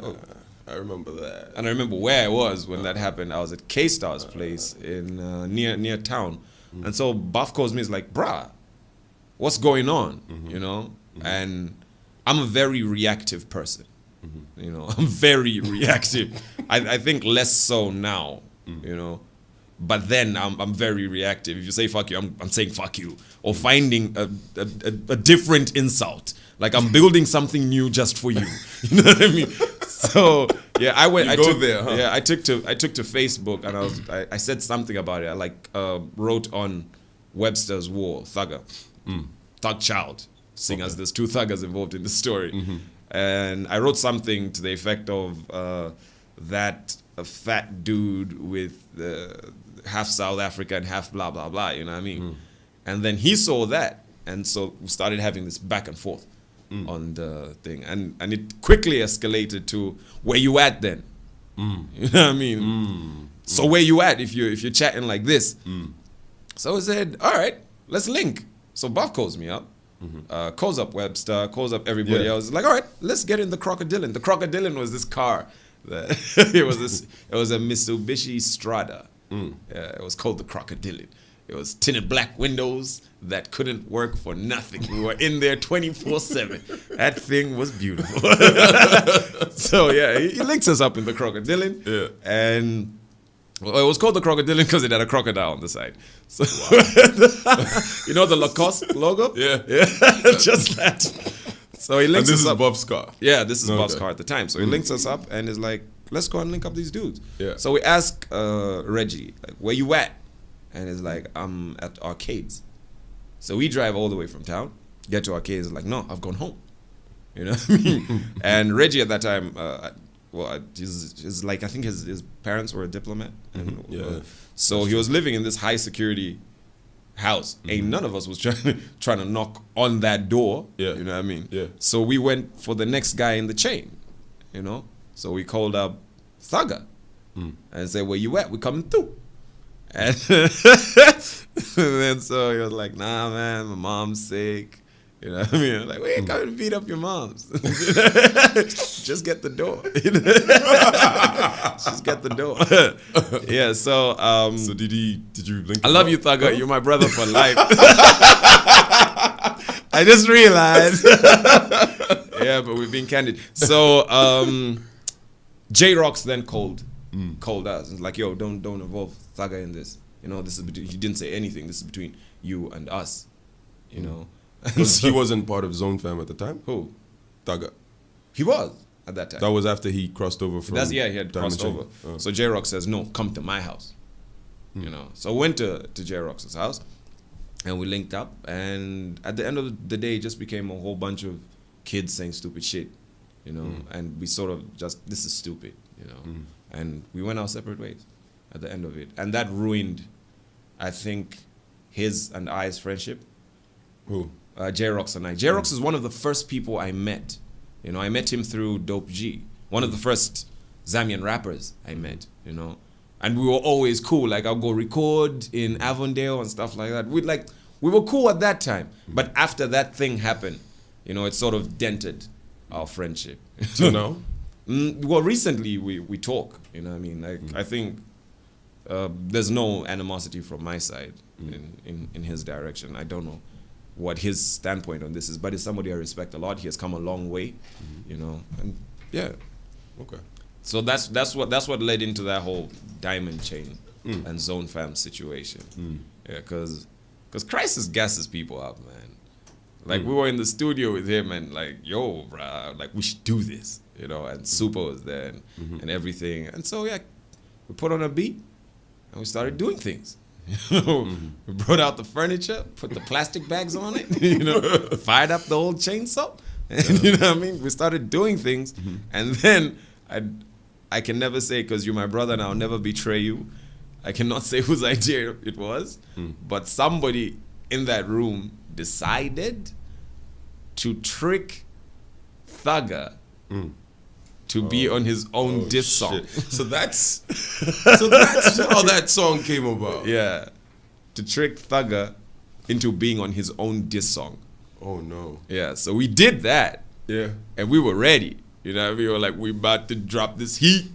I remember that. and I remember where I was when that happened. I was at K-Star's place in near town. And so Buff calls me, he's like, bruh, what's going on? You know? And I'm a very reactive person. You know, I'm very reactive. I think less so now, you know. But then I'm very reactive. If you say fuck you, I'm saying fuck you. Or finding a different insult. Like I'm building something new just for you. You know what I mean? So yeah, I went. Yeah, I took to Facebook and I said something about it. I like wrote on Webster's wall, Thugger, Thug Child, seeing as there's 2 thuggers involved in the story, and I wrote something to the effect of that a fat dude with half South Africa and half blah blah blah. You know what I mean? And then he saw that, and so we started having this back and forth on the thing, and it quickly escalated to where you at then? You know what I mean? So where you at if you're chatting like this? So I said, all right, let's link. So Buff calls me up, calls up Webster, calls up everybody else. Like, all right, let's get in the Crocodilian. The Crocodilian was this car that it was a Mitsubishi Strada. Yeah, it was called the Crocodilian. It was tinted black windows that couldn't work for nothing. We were in there 24/7. That thing was beautiful. So yeah, he links us up in the Crocodilian. Yeah. And well, it was called the Crocodilian because it had a crocodile on the side. So you know the Lacoste logo? Yeah. Just that. So he links us up. And this is Bob's car. Yeah, this is Bob's car at the time. So he links us up and is like, let's go and link up these dudes. Yeah. So we ask Reggie, like, where you at? And it's like, I'm at Arcades. So we drive all the way from town, get to Arcades, like, no, I've gone home. You know what I mean? And Reggie at that time, he's like, I think his parents were a diplomat. And, so he was living in this high security house. Ain't none of us was trying to knock on that door. Yeah. You know what I mean? Yeah. So we went for the next guy in the chain, you know? So we called up Thugger and said, where you at? We coming through. And then so he was like, nah, man, my mom's sick. You know what I mean? I'm like, we ain't coming to beat up your moms. Just get the door. Just get the door. Yeah, so so did you link I love you, Thugger. You're my brother for life. I just realized. Yeah, but we've been candid. So J-Rocks then called us and like, yo, don't involve Thugger in this. You know, this is between, he didn't say anything. This is between you and us. You know. Because he wasn't part of Zone Fam at the time? Who? Thugger. He was. at that time. That was after he crossed over from. He had Diamond crossed Chain. over. Oh. So J-Rock says, no, come to my house. You know, so I went to J-Rock's house, and we linked up. And at the end of the day, it just became a whole bunch of kids saying stupid shit. You know, and we sort of just, this is stupid. You know, and we went our separate ways at the end of it, and that ruined, I think, his and I's friendship. Who? J-Rox and I. J-Rox is one of the first people I met. You know, I met him through Dope G, one of the first Zambian rappers I met, you know. And we were always cool. Like, I'll go record in Avondale and stuff like that. We were cool at that time. But after that thing happened, you know, it sort of dented our friendship. So now? Well, recently we talk, you know what I mean? Like, I think there's no animosity from my side in his direction. I don't know what his standpoint on this is, but it's somebody I respect a lot. He has come a long way, you know, and yeah. Okay. So that's what led into that whole Diamond Chain and Zone Fam situation. Yeah, because Crisis gasses people up, man. Like, we were in the studio with him and like, yo, bruh, like, we should do this, you know, and Super was there and everything. And so, yeah, we put on a beat and we started doing things. We brought out the furniture, put the plastic bags on it, you know, fired up the old chainsaw, and you know what I mean? We started doing things, and then I can never say, because you're my brother and I'll never betray you, I cannot say whose idea it was, but somebody in that room decided to trick Thugger to be on his own diss song. So that's how that song came about. Yeah, to trick Thugger into being on his own diss song. Oh no. Yeah, so we did that. Yeah. And we were ready. You know, we were like, we about to drop this heat.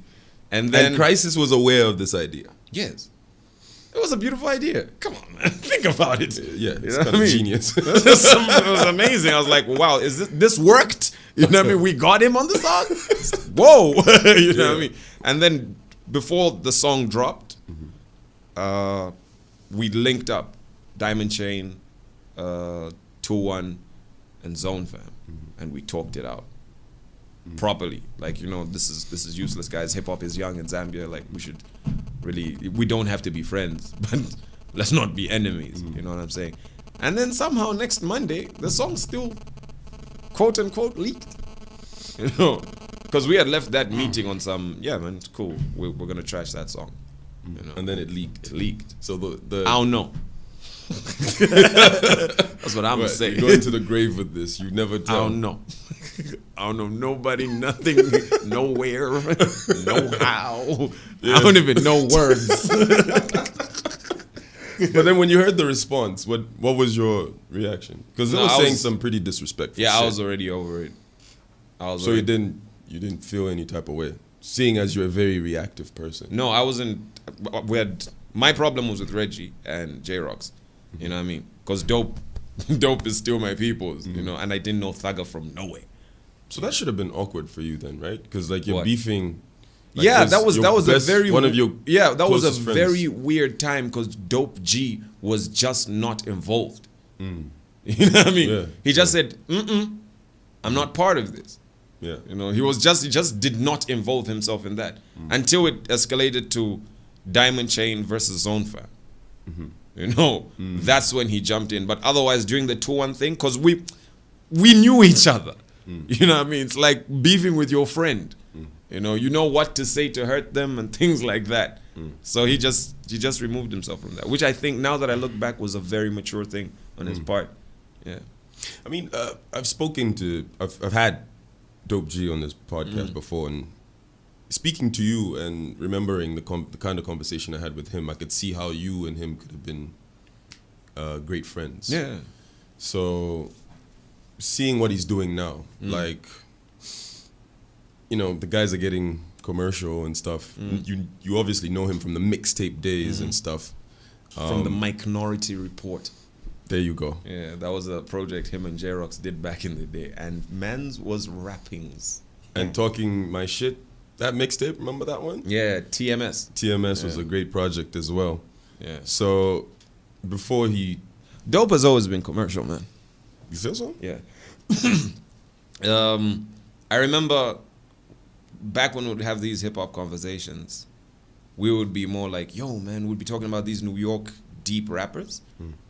And then Crisis was aware of this idea. Yes. It was a beautiful idea. Come on, man. Think about it. Yeah, it's You know kind of genius. it was amazing. I was like, wow, is this worked? You know what I mean? We got him on the song? Whoa. You know what I mean? And then before the song dropped, we linked up Diamond Chain, 2-1, and Zone Fam. And we talked it out properly. Like, you know, this is useless, guys. Hip hop is young in Zambia. Like, we don't have to be friends, but let's not be enemies. You know what I'm saying? And then somehow next Monday, the song still, quote unquote, leaked. You know, because we had left that meeting on some, yeah, man, it's cool. We're gonna trash that song. You know? And then it leaked. It leaked. So the I don't know. That's what I'm saying. You go into the grave with this. You never tell. I don't know. I don't know nobody, nothing, nowhere, no how. Yeah. I don't even know words. But then when you heard the response, what was your reaction? Because they were saying some pretty disrespectful shit. I was already over it. So you didn't feel any type of way, seeing as you're a very reactive person. No, I wasn't. My problem was with Reggie and J-Rox. You know what I mean? Because Dope is still my people's, you know, and I didn't know Thugger from nowhere. So that should have been awkward for you then, right? Because like you're beefing. Like, yeah, that was a very one of your that was a friends. very weird time because Dope G was just not involved. You know what I mean? Yeah. He just said, I'm not part of this. Yeah, you know, he just did not involve himself in that until it escalated to Diamond Chain versus Zone Fam. You know, that's when he jumped in. But otherwise, during the 2-1 thing, because we knew each other. You know what I mean? It's like beefing with your friend. You know what to say to hurt them and things like that. So he just removed himself from that, which I think now that I look back was a very mature thing on his part. Yeah, I mean, I've had Dope G on this podcast before, and speaking to you and remembering the kind of conversation I had with him, I could see how you and him could have been great friends. Yeah. So seeing what he's doing now, like, you know, the guys are getting commercial and stuff. You obviously know him from the mixtape days and stuff. From the Minority Report. There you go. Yeah, that was a project him and J-Rox did back in the day. And Mans was rappings. And Talking My Shit, that mixtape, remember that one? Yeah, TMS. TMS was a great project as well. Yeah. So, before he... Dope has always been commercial, man. You feel so? Yeah. I remember back when we would have these hip hop conversations, we would be more like, yo, man, we'd be talking about these New York deep rappers,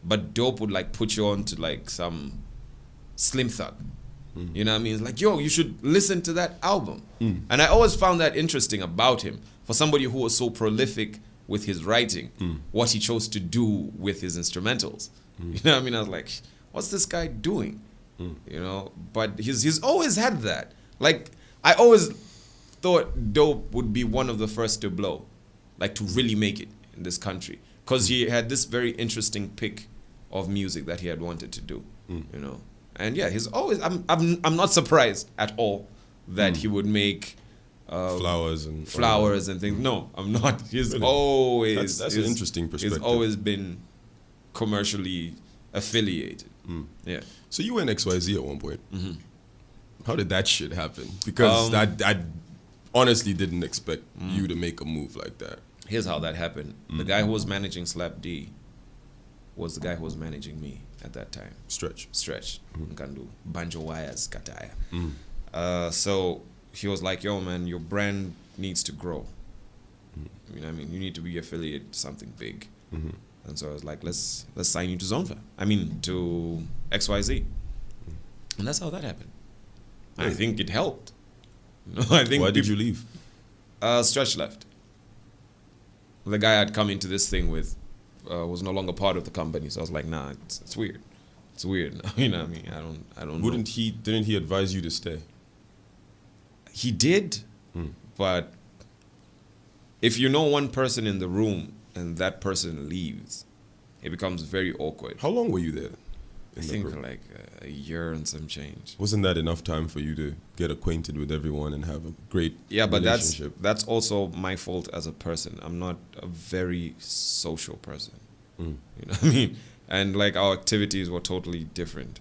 but Dope would like put you on to like some Slim Thug. You know what I mean? It's like, yo, you should listen to that album. And I always found that interesting about him. For somebody who was so prolific with his writing, what he chose to do with his instrumentals. You know what I mean? I was like, what's this guy doing? You know, but he's always had that. Like, I always thought Dope would be one of the first to blow, like to really make it in this country, because he had this very interesting pick of music that he had wanted to do. You know, and yeah, he's always. I'm not surprised at all that he would make flowers and things. No, I'm not. He's really? Always. That's an interesting perspective. He's always been commercially affiliated. Yeah. So you went XYZ at one point. How did that shit happen? Because I honestly didn't expect you to make a move like that. Here's how that happened. The guy who was managing Slap D was the guy who was managing me at that time. Stretch. Nkandu. Banjo Wires Kataya. So he was like, yo, man, your brand needs to grow. You know what I mean? You need to be affiliated to something big. And so I was like, let's sign you to Zonva. To XYZ. And that's how that happened. I think it helped. I think. Why did you leave? Stretch left. The guy I'd come into this thing with was no longer part of the company, so I was like, nah, it's weird. It's weird. You know what I mean? I don't. Didn't he advise you to stay? He did, but if you know one person in the room and that person leaves, it becomes very awkward. How long were you there? I think like a year and some change. Wasn't that enough time for you to get acquainted with everyone and have a great but relationship? that's also my fault as a person. I'm not a very social person. You know what I mean? And like our activities were totally different.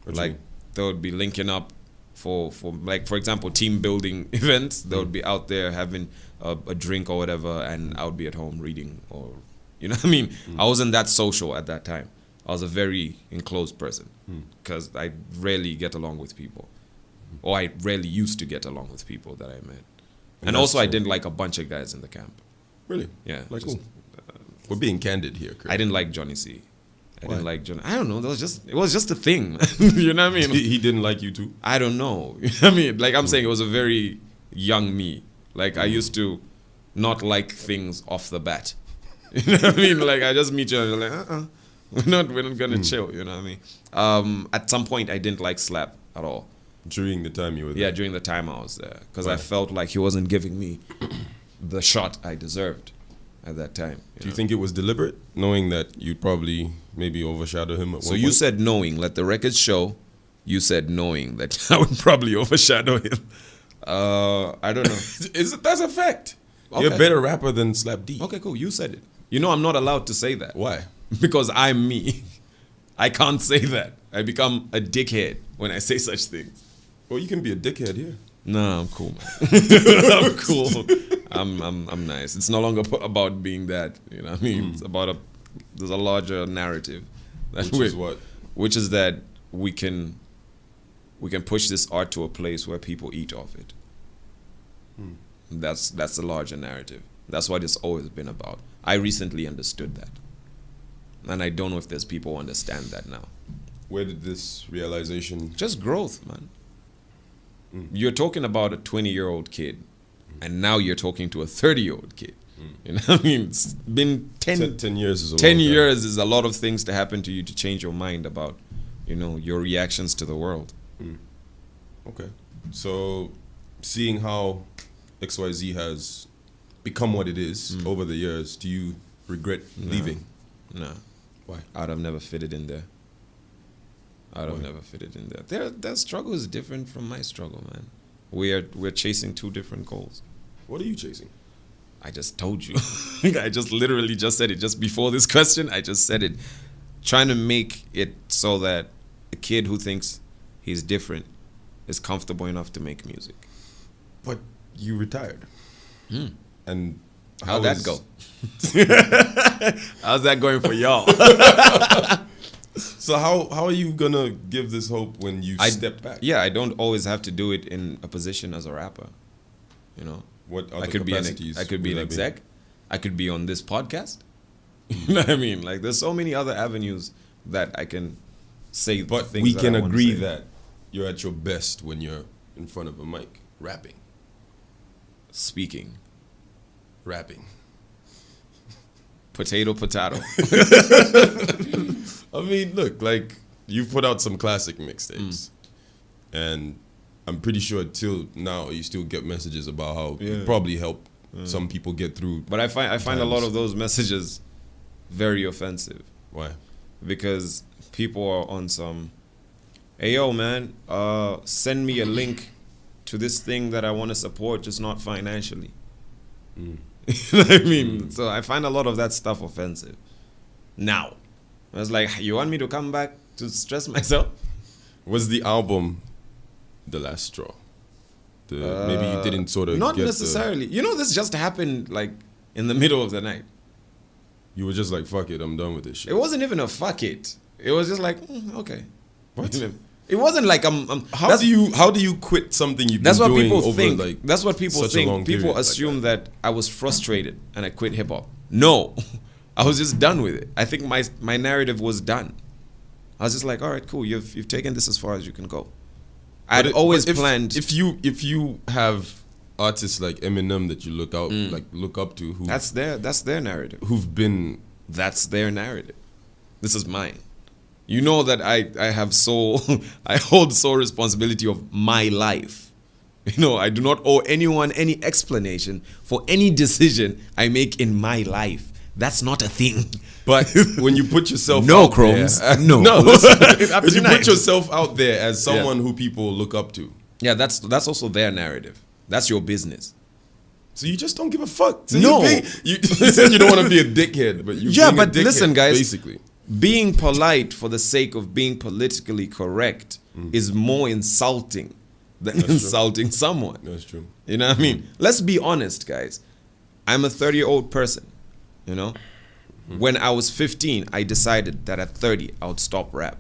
Like they would be linking up for like, for example, team building events. They would be out there having a drink or whatever, and I would be at home reading, or you know what I mean? I wasn't that social at that time. I was a very enclosed person because I rarely get along with people, or I rarely used to get along with people that I met. And also, I didn't like a bunch of guys in the camp. Really? Yeah. Like who? We're being candid here, Chris. I didn't like Johnny C. I didn't like Johnny. I don't know. It was just a thing. You know what I mean? He didn't like you too? I don't know. You know what I mean? Like I'm saying, it was a very young me. Like I used to not like things off the bat. You know what I mean? Like I just meet you and you're like, we're not gonna chill, you know what I mean? At some point I didn't like Slap at all. During the time you were there? Yeah, during the time I was there. Because I felt like he wasn't giving me the shot I deserved at that time. Do you think it was deliberate, knowing that you'd probably maybe overshadow him at one point? So you said knowing, let the records show, you said knowing that I would probably overshadow him. I don't know. That's a fact. Okay. You're a better rapper than Slap D. Okay, cool. You said it. You know I'm not allowed to say that. Why? Because I'm me. I can't say that. I become a dickhead when I say such things. Well, you can be a dickhead here. No, I'm cool, man. I'm cool. I'm nice. It's no longer about being that. You know what I mean? It's about there's a larger narrative. Which is what? Which is that we can push this art to a place where people eat off it. That's the larger narrative. That's what it's always been about. I recently understood that. And I don't know if there's people who understand that now. Where did this realization... Just growth, man. You're talking about a 20-year-old kid, and now you're talking to a 30-year-old kid. You know what I mean? It's been 10 years is a 10 long years time. Is a lot of things to happen to you to change your mind about, you know, your reactions to the world. Okay. So, seeing how XYZ has become what it is over the years, do you regret leaving? No. Why? I'd have never fitted in there. Never fitted in there. Their struggle is different from my struggle, man. We're chasing two different goals. What are you chasing? I just told you. I just literally just said it. Just before this question, I just said it. Trying to make it so that a kid who thinks he's different is comfortable enough to make music. But you retired. And how'd that go? How's that going for y'all? So how are you gonna give this hope when you step back? Yeah, I don't always have to do it in a position as a rapper. You know, What I other could be capacities? I could be an would that be? exec. I could be on this podcast. You know what I mean? Like, there's so many other avenues that I can say. But things we that can I wanna agree say. that you're at your best when you're in front of a mic, rapping. Rapping. Potato. I mean, look, like, you've put out some classic mixtapes. And I'm pretty sure till now you still get messages about how it probably helped some people get through. But I find a lot of those messages very offensive. Why? Because people are on some, hey yo man, send me a link to this thing that I want to support, just not financially. You know what I mean? So I find a lot of that stuff offensive. Now, I was like, you want me to come back to stress myself? Was the album the last straw? Maybe you didn't sort of not get necessarily. You know, this just happened like in the middle of the night. You were just like, fuck it, I'm done with this shit. It wasn't even a fuck it. It was just like, okay. What? It wasn't like I'm How do you quit something you've that's been what doing people over think. like That's what people such a think. long People period like assume that I was frustrated and I quit hip hop. No, I was just done with it. I think my narrative was done. I was just like, all right, cool. You've taken this as far as you can go. I'd always planned. If you have artists like Eminem that you look up to, who That's their narrative. who've been That's their narrative. This is mine. You know that I have I hold sole responsibility of my life. You know, I do not owe anyone any explanation for any decision I make in my life. That's not a thing. But when you put yourself No, out Chromes. there, No. when you put yourself out there as someone who people look up to, Yeah, that's also their narrative. That's your business. so you just don't give a fuck. So No. you said you don't want to be a dickhead, but you Yeah, being a but dickhead, listen, guys. basically. Being polite for the sake of being politically correct is more insulting than insulting someone. That's true. You know what I mean? Let's be honest, guys. I'm a 30-year-old person, you know? When I was 15, I decided that at 30, I would stop rap.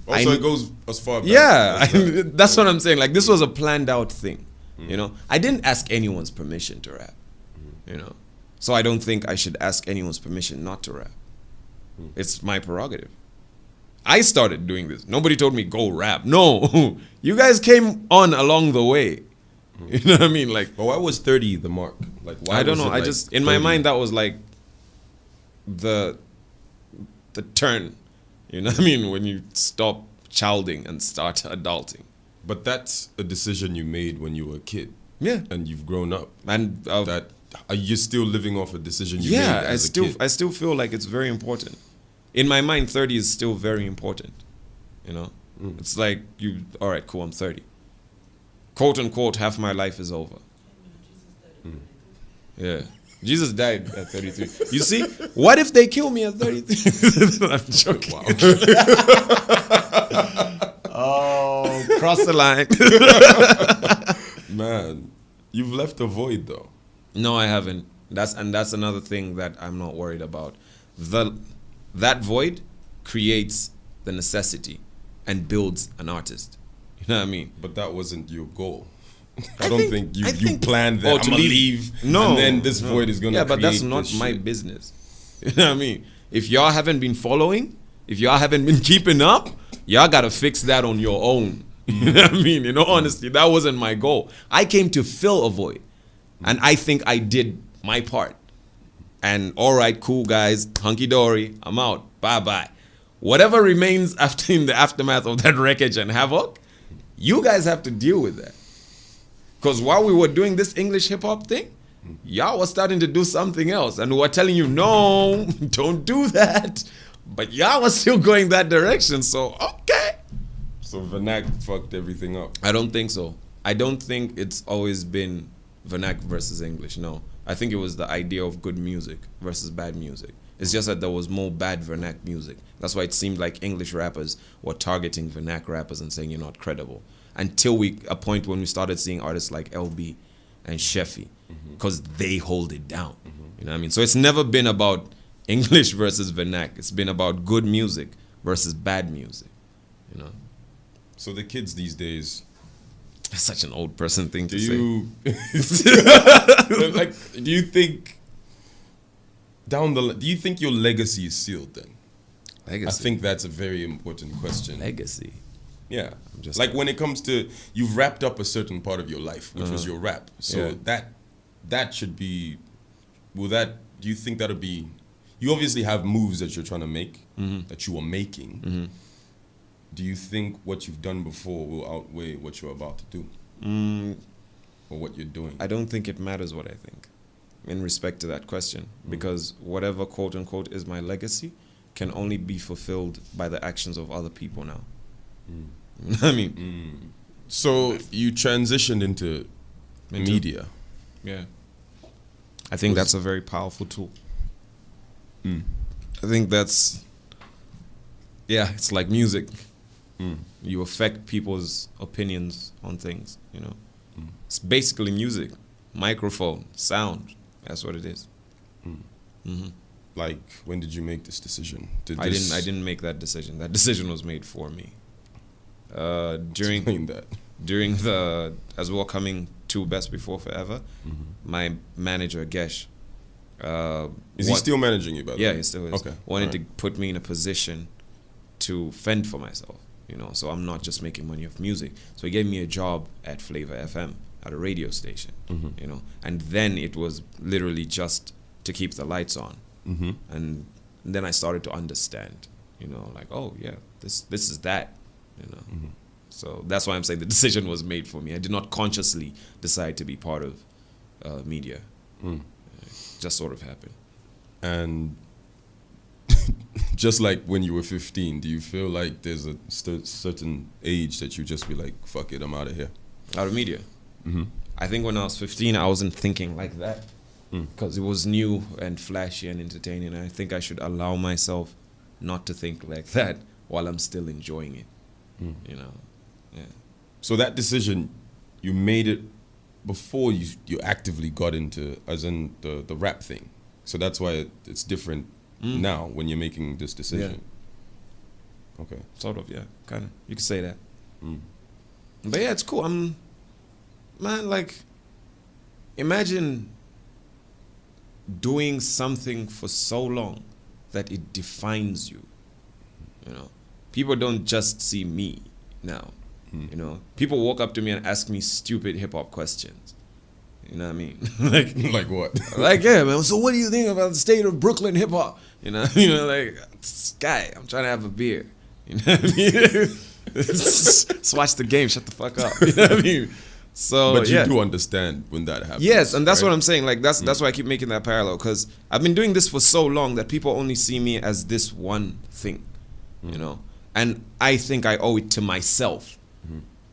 Also, it goes as far back. Yeah, that's what I'm saying. Like, this was a planned out thing, you know? I didn't ask anyone's permission to rap, you know? So I don't think I should ask anyone's permission not to rap. It's my prerogative. I started doing this. Nobody told me go rap. No, you guys came on along the way. You know what I mean? Like, But why was 30 the mark? Like, why I don't was know. it I like just in my 30? mind that was like the turn. You know what I mean? When you stop childing and start adulting. But that's a decision you made when you were a kid, Yeah. and you've grown up. And That are you still living off a decision you made yeah, as a kid? I still feel like it's very important. In my mind, 30 is still very important. You know, it's like all right, cool, I'm 30. Quote unquote, half my life is over. Yeah, Jesus died at 33. You see, what if they kill me at 33? I'm joking. Wow. Oh, cross the line. Man, you've left a void though. No, I haven't. That's another thing that I'm not worried about. That void creates the necessity and builds an artist. You know what I mean? But that wasn't your goal. I don't think you planned that. Oh, I'm to gonna leave. leave, No, and then this void is gonna. Yeah, but that's create not this my shit. business. You know what I mean? If y'all haven't been following, if y'all haven't been keeping up, y'all gotta fix that on your own. You know what I mean? In all honesty, that wasn't my goal. I came to fill a void, and I think I did my part. And all right, cool guys, hunky dory, I'm out. Bye bye. Whatever remains after in the aftermath of that wreckage and havoc, you guys have to deal with that. Because while we were doing this English hip hop thing, y'all were starting to do something else, and we were telling you, no, don't do that. But y'all were still going that direction. So okay. So Vernac fucked everything up. I don't think so. I don't think it's always been Vernac versus English. No. I think it was the idea of good music versus bad music. It's just that there was more bad Vernac music. That's why it seemed like English rappers were targeting Vernac rappers and saying you're not credible. Until a point when we started seeing artists like LB and Sheffy, because they hold it down. You know what I mean? So it's never been about English versus Vernac. It's been about good music versus bad music. You know? So the kids these days That's such an old person thing to say. Like, do you think do you think your legacy is sealed then? Legacy. I think that's a very important question. Legacy. Yeah, like when it comes to, you've wrapped up a certain part of your life, which was your rap. So that should be, do you think that'll be, you obviously have moves that you're trying to make, that you are making. Do you think what you've done before will outweigh what you're about to do? Or what you're doing? I don't think it matters what I think in respect to that question, because whatever quote unquote is my legacy can only be fulfilled by the actions of other people now. You know what I mean? So you transitioned into media. Yeah. I think that's a very powerful tool. I think that's, it's like music. You affect people's opinions on things, you know. It's basically music, microphone, sound. That's what it is. Like, when did you make this decision? I didn't make that decision. That decision was made for me. Explain that. During the, as we were coming to Best Before Forever, my manager Gesh, is he still managing you, by the way? Yeah, he still is. Okay. Wanted to put me in a position to fend for myself, you know, so I'm not just making money off music. So he gave me a job at Flavor FM at a radio station, you know, and then it was literally just to keep the lights on. And then I started to understand, you know, like, oh yeah, this is that, you know. So that's why I'm saying the decision was made for me. I did not consciously decide to be part of media. It just sort of happened. And just like when you were 15, do you feel like there's a certain age that you just be like, fuck it, I'm out of here? Out of media? I think when I was 15, I wasn't thinking like that, because it was new and flashy and entertaining. And I think I should allow myself not to think like that while I'm still enjoying it, you know. Yeah. So that decision, you made it before you actively got into, as in the rap thing. So that's why it's different now when you're making this decision. Yeah. Okay. Sort of, yeah, kind of. You could say that. But yeah, it's cool. Man, like, imagine doing something for so long that it defines you. You know, people don't just see me now. You know, people walk up to me and ask me stupid hip-hop questions. You know what I mean? Like what? Like, yeah, man, so what do you think about the state of Brooklyn hip-hop? You know, like, guy, I'm trying to have a beer. You know what I mean? Just watch the game, shut the fuck up. You know what I mean? So, but you do understand when that happens. Yes, and that's what I'm saying. Like, that's why I keep making that parallel, because I've been doing this for so long that people only see me as this one thing, you know? And I think I owe it to myself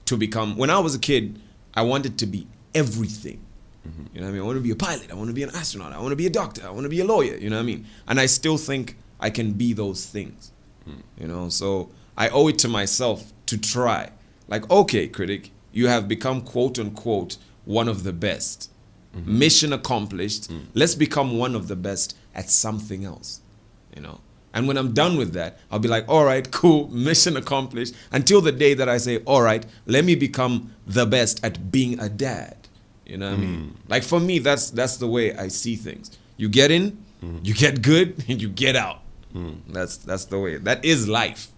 to become, when I was a kid, I wanted to be everything. You know what I mean? I want to be a pilot, I want to be an astronaut, I want to be a doctor, I want to be a lawyer, you know what I mean? And I still think I can be those things, you know? So I owe it to myself to try. Like, okay, Krytic, you have become quote unquote one of the best. Mission accomplished. Let's become one of the best at something else, you know? And when I'm done with that, I'll be like, all right, cool, mission accomplished. Until the day that I say, all right, let me become the best at being a dad. You know what I mean? Like, for me, that's the way I see things. You get in, you get good, and you get out. That's the way. That is life.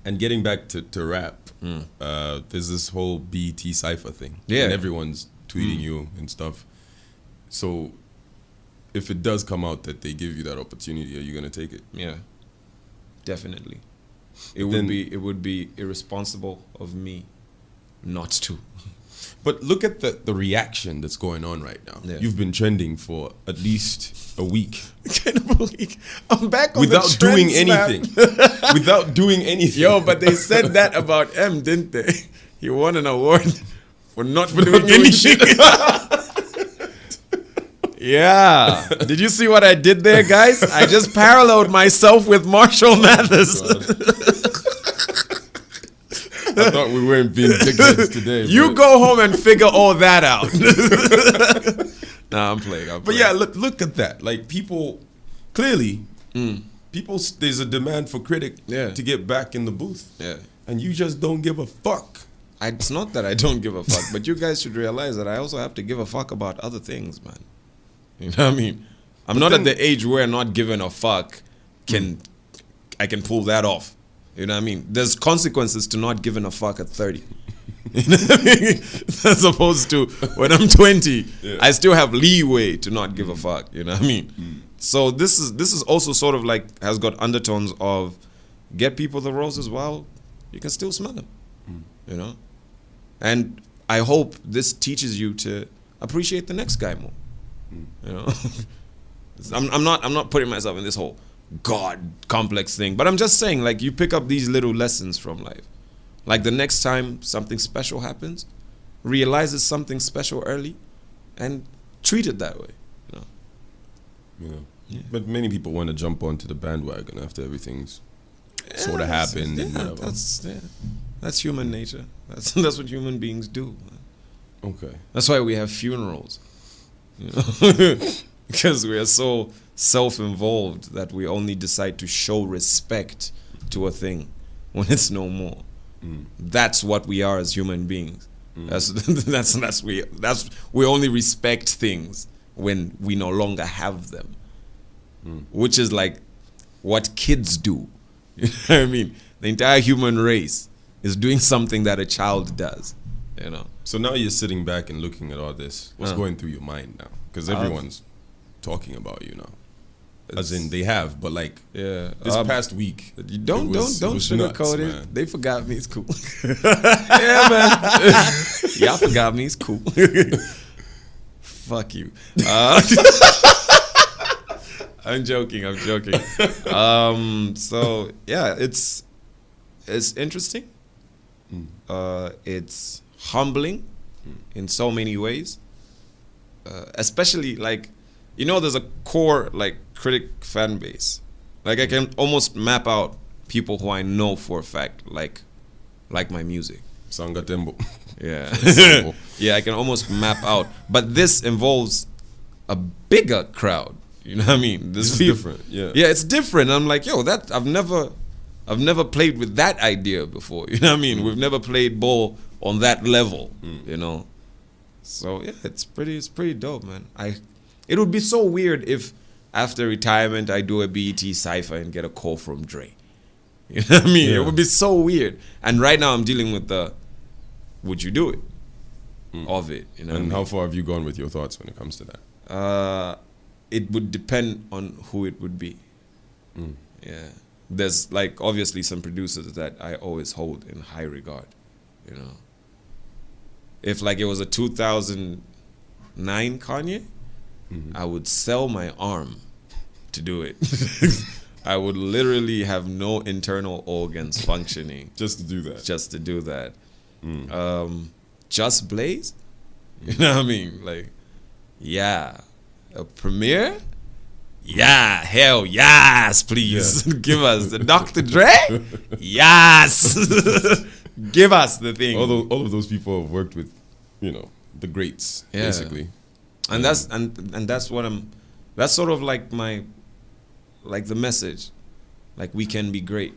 And getting back to rap, there's this whole BET Cypher thing. Yeah. And everyone's tweeting you and stuff. So if it does come out that they give you that opportunity, are you going to take it? Yeah, definitely. It would be irresponsible of me not to. But look at the reaction that's going on right now. Yeah. You've been trending for at least a week. I'm back on without the trend doing snap. anything. Without doing anything. Yo, but they said that about M, didn't they? He won an award for not doing anything. Yeah. Did you see what I did there, guys? I just paralleled myself with Marshall Mathers. I thought we weren't being dickheads today. You go home and figure all that out. Nah, I'm playing. But yeah, look at that. Like, people, clearly, there's a demand for Krytic to get back in the booth. Yeah. And you just don't give a fuck. It's not that I don't give a fuck, but you guys should realize that I also have to give a fuck about other things, man. You know what I mean? I'm not at the age where not giving a fuck I can pull that off. You know what I mean? There's consequences to not giving a fuck at 30. You know what I mean? As opposed to when I'm 20, I still have leeway to not give a fuck. You know what I mean? So this is also sort of like has got undertones of get people the roses while you can still smell them. You know? And I hope this teaches you to appreciate the next guy more. You know? I'm not putting myself in this whole God complex thing, but I'm just saying, like, you pick up these little lessons from life. Like the next time something special happens, realize it's something special early and treat it that way. You know? Yeah. But many people want to jump onto the bandwagon after everything's sort of happened. Yeah, and whatever. That's human nature. That's what human beings do. Man. Okay. That's why we have funerals. You know? Because we are so self-involved that we only decide to show respect to a thing when it's no more. That's what we are as human beings. We only respect things when we no longer have them. Which is like what kids do. You know what I mean? The entire human race is doing something that a child does. You know. So now you're sitting back and looking at all this. What's going through your mind now? Because everyone's talking about you now. As in they have, but like this past week. Don't sugarcoat it. Man. They forgot me. It's cool. Yeah, man. Y'all forgot me. It's cool. Fuck you. I'm joking. So yeah, it's interesting. It's humbling in so many ways. Especially like, you know, there's a core like Krytic fan base. Like I can almost map out people who I know for a fact like my music. Sanga Tembo. Yeah. Yeah, I can almost map out. But this involves a bigger crowd. You know what I mean? This is different. Yeah. Yeah, it's different. I'm like, yo, that I've never played with that idea before. You know what I mean? We've never played ball on that level. You know. So yeah, it's pretty dope, man. It would be so weird if after retirement I do a BET cypher and get a call from Dre. You know what I mean? Yeah. It would be so weird. And right now I'm dealing with the would you do it of it. You know. And how far have you gone with your thoughts when it comes to that? It would depend on who it would be. Yeah. There's like obviously some producers that I always hold in high regard, you know. If like it was a 2009 Kanye, I would sell my arm to do it. I would literally have no internal organs functioning. Just to do that. Just to do that. Just Blaze? You know what I mean? Like, yeah. A premiere? Yeah, hell yes, please. Yeah. Give us the Dr. Dre? Yes. Give us the thing. All of those people have worked with, you know, the greats, basically. And that's that's sort of like the message. Like we can be great.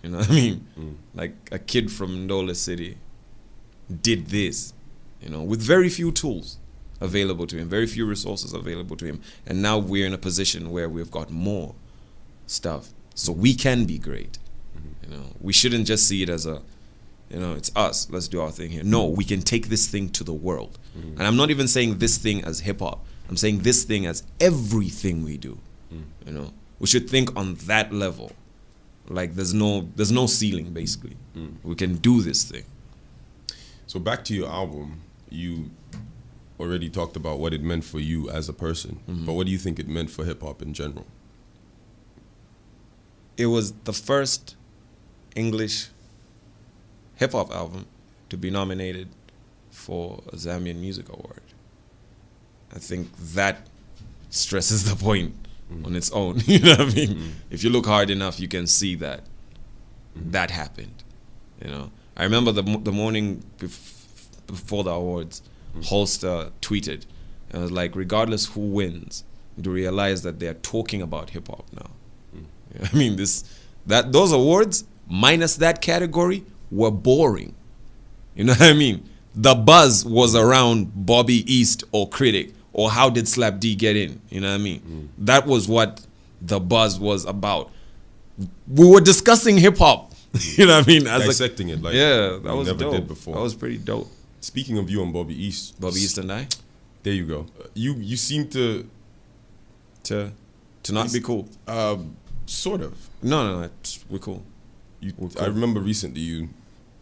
You know what I mean? Like a kid from Ndola City did this, you know, with very few tools available to him, very few resources available to him, and now we're in a position where we've got more stuff, so we can be great. You know, we shouldn't just see it as a, you know, it's us, let's do our thing here. No, we can take this thing to the world. And I'm not even saying this thing as hip-hop, I'm saying this thing as everything we do. You know, we should think on that level. Like there's no ceiling, basically. We can do this thing. So back to your album, you already talked about what it meant for you as a person, but what do you think it meant for hip-hop in general? It was the first English hip-hop album to be nominated for a Zambian Music Award. I think that stresses the point on its own. You know what I mean? If you look hard enough, you can see that that happened. You know, I remember the morning before the awards, Holster tweeted, and was like, regardless who wins, to realize that they are talking about hip hop now. You know I mean, those awards minus that category were boring. You know what I mean? The buzz was around Bobby East or Krytic, or how did Slap D get in? You know what I mean? That was what the buzz was about. We were discussing hip hop. You know what I mean? As Dissecting it like that was never dope. did before. That was pretty dope. Speaking of you and Bobby East. Bobby East and I? There you go. You seem to not be cool. Sort of. No, we're cool. Cool. I remember recently you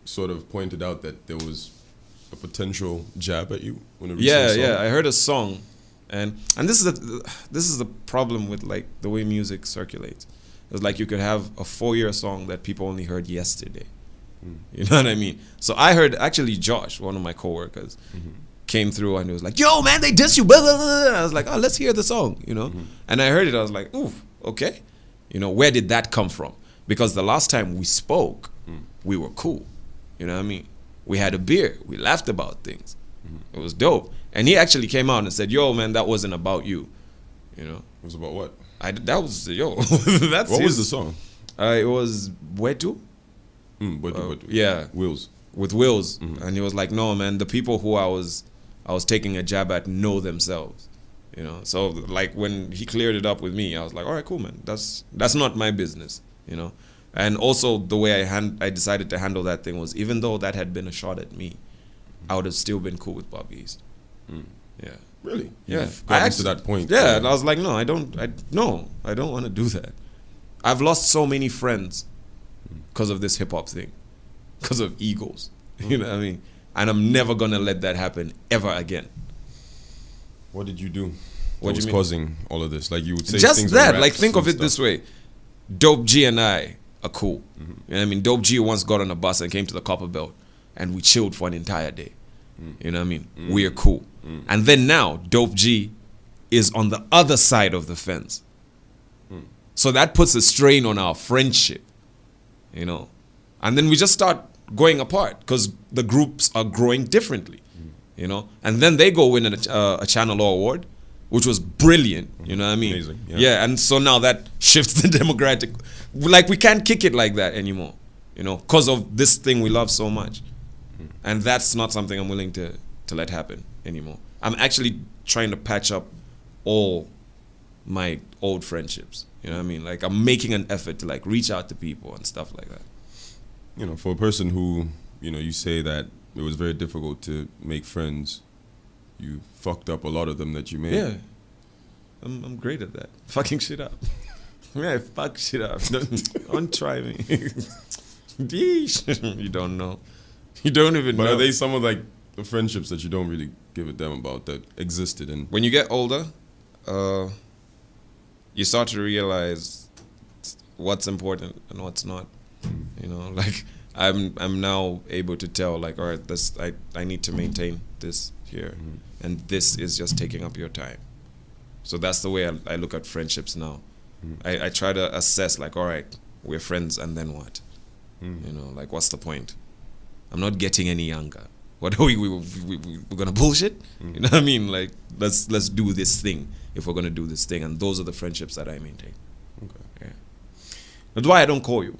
sort of pointed out that there was a potential jab at you on a recent song. I heard a song, and this is the problem with like the way music circulates. It's like you could have a 4-year song that people only heard yesterday. You know what I mean? So I heard actually Josh, one of my coworkers, came through and he was like, "Yo, man, they diss you." Blah, blah, blah. I was like, "Oh, let's hear the song," you know. And I heard it. I was like, "Ooh, okay." You know, where did that come from? Because the last time we spoke, we were cool. You know what I mean? We had a beer. We laughed about things. It was dope. And he actually came out and said, "Yo, man, that wasn't about you." You know? It was about what? That was, that's what was the song? It was Wetu. Wetu. Yeah. Wills. With Wills. And he was like, "No, man, the people who I was taking a jab at know themselves." You know? So, like, when he cleared it up with me, I was like, "All right, cool, man. That's not my business." You know? And also, the way I decided to handle that thing was, even though that had been a shot at me, I would have still been cool with Bobby East. Yeah. Really? Yeah. I got to that point. Yeah, and I was like, no, I don't want to do that. I've lost so many friends because of this hip hop thing, because of egos. You know what I mean? And I'm never gonna let that happen ever again. What did you do? What was causing all of this? Like, you would say just things that. on Like, raps think of and it this way: Dope G and I are cool. You know what I mean? Dope G once got on a bus and came to the Copper Belt, and we chilled for an entire day. You know what I mean? We're cool. And then now, Dope G is on the other side of the fence. So that puts a strain on our friendship, you know. And then we just start going apart because the groups are growing differently, you know. And then they go win a Channel O award, which was brilliant, you know what I mean? Amazing, yeah, and so now that shifts the demographic. Like, we can't kick it like that anymore, you know, because of this thing we love so much. And that's not something I'm willing to let happen anymore. I'm actually trying to patch up all my old friendships. You know what I mean? Like, I'm making an effort to like reach out to people and stuff like that. You know, for a person who, you know, you say that it was very difficult to make friends, you fucked up a lot of them that you made. Yeah. I'm great at that. Fucking shit up. Yeah, I fuck shit up. Don't try me. You don't know. You don't even know. But are they some of like the friendships that you don't really give a damn about that existed? And when you get older, you start to realize what's important and what's not. You know, like I'm now able to tell, like, all right, this I need to maintain this here, and this is just taking up your time. So that's the way I look at friendships now. I try to assess, like, all right, we're friends, and then what? You know, like, what's the point? I'm not getting any younger. What are we're gonna bullshit? You know what I mean? Like, let's do this thing if we're gonna do this thing, and those are the friendships that I maintain. okay, Yeah. That's why I don't call you.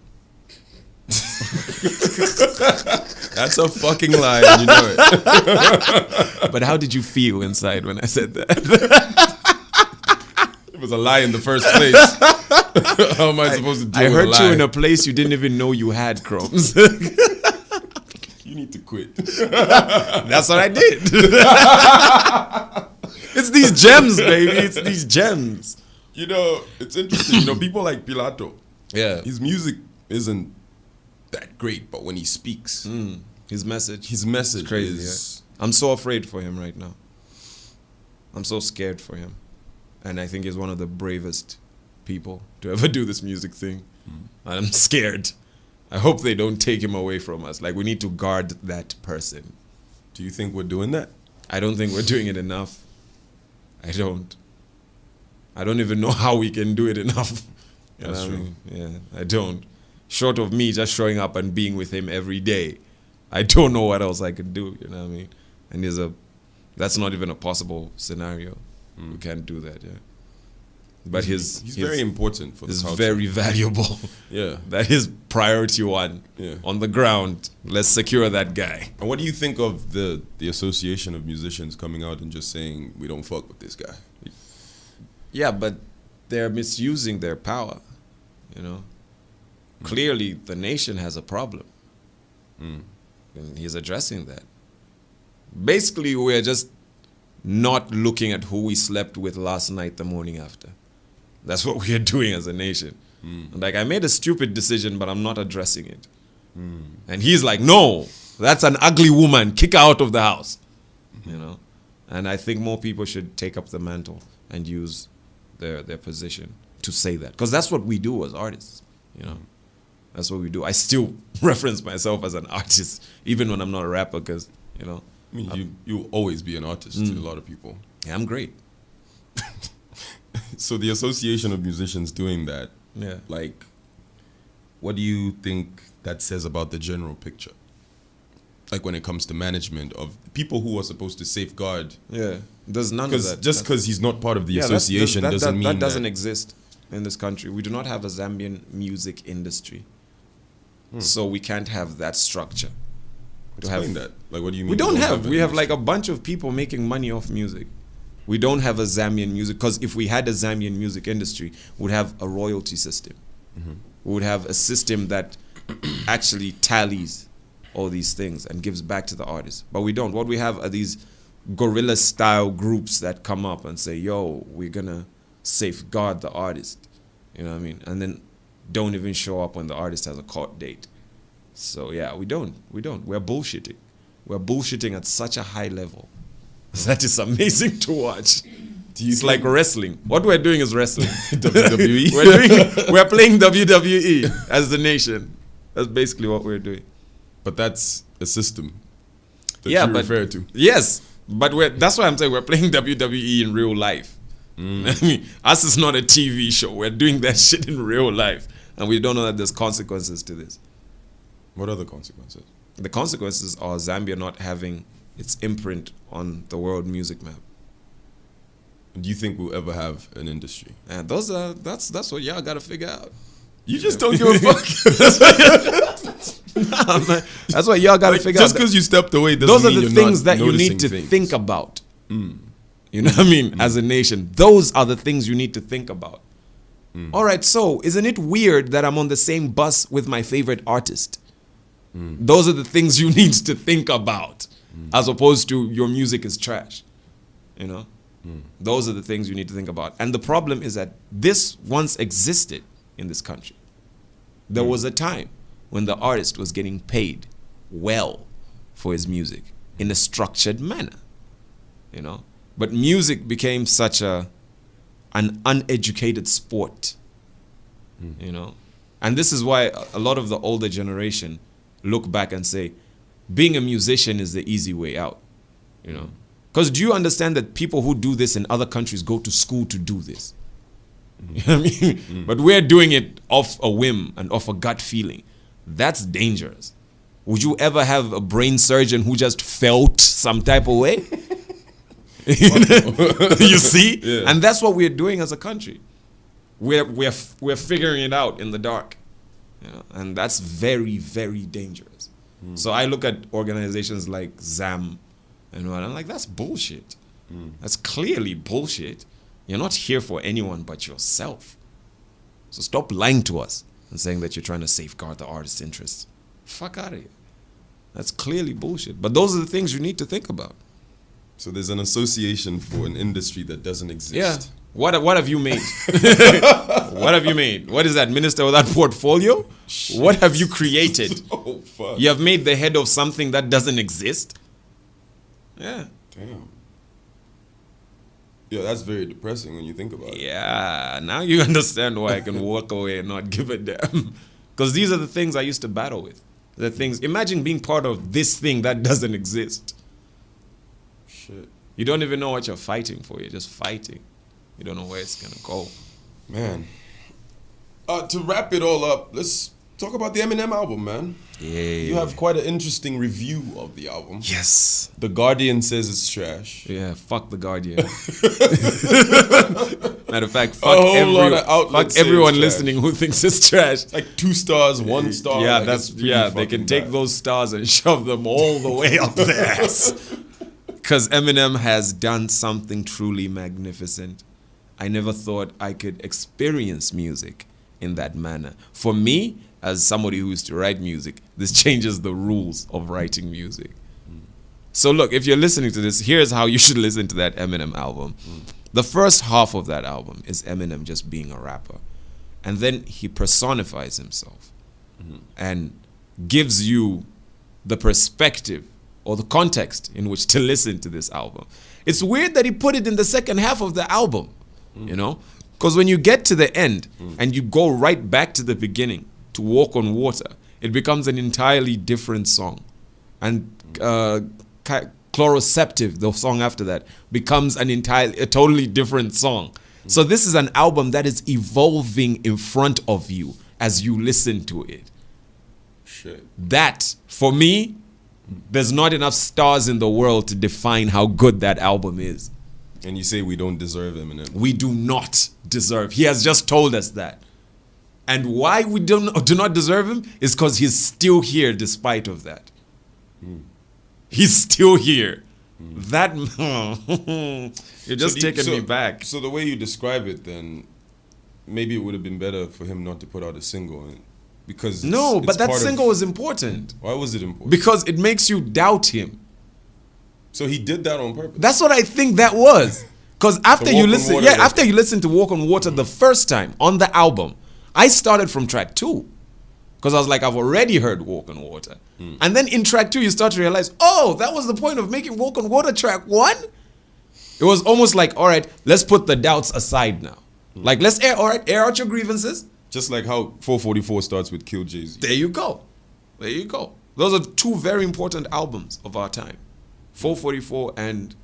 that's a fucking lie, and you know it. But how did you feel inside when I said that? It was a lie in the first place. How am I supposed to deal I with a hurt lie? you in a place you didn't even know you had, Chromez. You need to quit. That's what I did. It's these gems, baby. It's these gems. You know, it's interesting. You know, people like Pilato. Yeah. His music isn't that great, but when he speaks, His message. his crazy, is... I'm so afraid for him right now. I'm so scared for him. And I think he's one of the bravest people to ever do this music thing. And I'm scared. I hope they don't take him away from us. Like, we need to guard that person. Do you think we're doing that? I don't think we're doing it enough. I don't even know how we can do it enough. You That's know what I true. mean? Yeah, I don't. Short of me just showing up and being with him every day, I don't know what else I could do. You know what I mean? And that's not even a possible scenario. We can't do that. Yeah. But he's very important for the culture. Very valuable. Yeah. That is priority one. Yeah. On the ground, let's secure that guy. And what do you think of the association of musicians coming out and just saying, we don't fuck with this guy? Yeah, but they're misusing their power, you know. Clearly, the nation has a problem. And he's addressing that. Basically, we're just not looking at who we slept with last night the morning after. That's what we are doing as a nation. Like, I made a stupid decision, but I'm not addressing it. And he's like, no, that's an ugly woman. Kick her out of the house. You know? And I think more people should take up the mantle and use their position to say that. Because that's what we do as artists, you know? That's what we do. I still reference myself as an artist, even when I'm not a rapper, because, you know. I mean, you'll always be an artist to a lot of people. Yeah, I'm great. So the association of musicians doing that, like, what do you think that says about the general picture? Like when it comes to management of people who are supposed to safeguard. Yeah, there's none of that. Just because he's not part of the association doesn't mean that doesn't exist in this country. We do not have a Zambian music industry. So we can't have that structure. Explain that. Like, what do you mean? We don't have. We have like a bunch of people making money off music. We don't have a Zambian music, because if we had a Zambian music industry, we'd have a royalty system. We would have a system that actually tallies all these things and gives back to the artists. But we don't. What we have are these guerrilla style groups that come up and say, yo, we're gonna safeguard the artist. You know what I mean? And then don't even show up when the artist has a court date. So yeah, we don't. We're bullshitting. We're bullshitting at such a high level. That is amazing to watch. It's like wrestling. What we're doing is wrestling. WWE. we're playing WWE as the nation. That's basically what we're doing. But that's a system that you refer to. Yes, but that's why I'm saying we're playing WWE in real life. I mean, us is not a TV show. We're doing that shit in real life, and we don't know that there's consequences to this. What are the consequences? The consequences are Zambia not having its imprint on the world music map. Do you think we'll ever have an industry? And that's what y'all gotta figure out. You just don't give a fuck. Nah, man. That's what y'all gotta figure out. Just because you stepped away doesn't those mean are the things that you need to think about. You know what I mean? As a nation, those are the things you need to think about. All right, so isn't it weird that I'm on the same bus with my favorite artist? Those are the things you need to think about, as opposed to your music is trash. You know? Those are the things you need to think about. And the problem is that this once existed in this country. There was a time when the artist was getting paid well for his music in a structured manner. You know? But music became such an uneducated sport. You know? And this is why a lot of the older generation look back and say, being a musician is the easy way out, you know? Because do you understand that people who do this in other countries go to school to do this? You know what I mean? But we're doing it off a whim and off a gut feeling. That's dangerous. Would you ever have a brain surgeon who just felt some type of way? You see? Yeah. And that's what we're doing as a country. We're figuring it out in the dark. You know, and that's very, very dangerous. So I look at organizations like ZAM and what I'm like, that's bullshit. That's clearly bullshit. You're not here for anyone but yourself. So stop lying to us and saying that you're trying to safeguard the artist's interests. Fuck out of here. That's clearly bullshit. But those are the things you need to think about. So there's an association for an industry that doesn't exist. Yeah. What have you made? What have you made? What is that, minister without portfolio? Shit. What have you created? Oh, fuck. You have made the head of something that doesn't exist? Yeah. Damn. Yeah, that's very depressing when you think about it. Yeah, now you understand why I can walk away and not give a damn. Because these are the things I used to battle with. The things. Imagine being part of this thing that doesn't exist. Shit. You don't even know what you're fighting for. You're just fighting. You don't know where it's gonna go. Man. To wrap it all up, let's Talk about the Eminem album, man. Yeah. You have quite an interesting review of the album. Yes. The Guardian says it's trash. Yeah, fuck the Guardian. Matter of fact, A whole lot of outlets say everyone it's trash. listening who thinks it's trash. Like 2 stars, 1 star. Yeah, like, that's it's pretty they fucking can take bad. those stars and shove them all the way up their ass. Because Eminem has done something truly magnificent. I never thought I could experience music in that manner. For me, as somebody who used to write music, this changes the rules of writing music. So look, if you're listening to this, here's how you should listen to that Eminem album. The first half of that album is Eminem just being a rapper. And then he personifies himself and gives you the perspective or the context in which to listen to this album. It's weird that he put it in the second half of the album, you know? Because when you get to the end and you go right back to the beginning to Walk on Water, it becomes an entirely different song. And Chloroceptive, the song after that, becomes a totally different song. So this is an album that is evolving in front of you as you listen to it. Shit. That, for me, there's not enough stars in the world to define how good that album is. And you say we don't deserve Eminem. We do not deserve. He has just told us that. And why we do not deserve him is because he's still here despite of that. He's still here. That you're just taking me back. So the way you describe it, then maybe it would have been better for him not to put out a single, because No, but that part single was important. Why was it important? Because it makes you doubt him. So he did that on purpose. That's what I think that was. Because after you listen, Water, after you listen to Walk on Water the first time on the album, I started from track 2. Because I was like, I've already heard Walk on Water. And then in track 2, you start to realize, oh, that was the point of making Walk on Water track 1? It was almost like, all right, let's put the doubts aside now. Like, let's air out your grievances. Just like how 444 starts with Kill Jay-Z. There you go. There you go. Those are 2 very important albums of our time. 444 and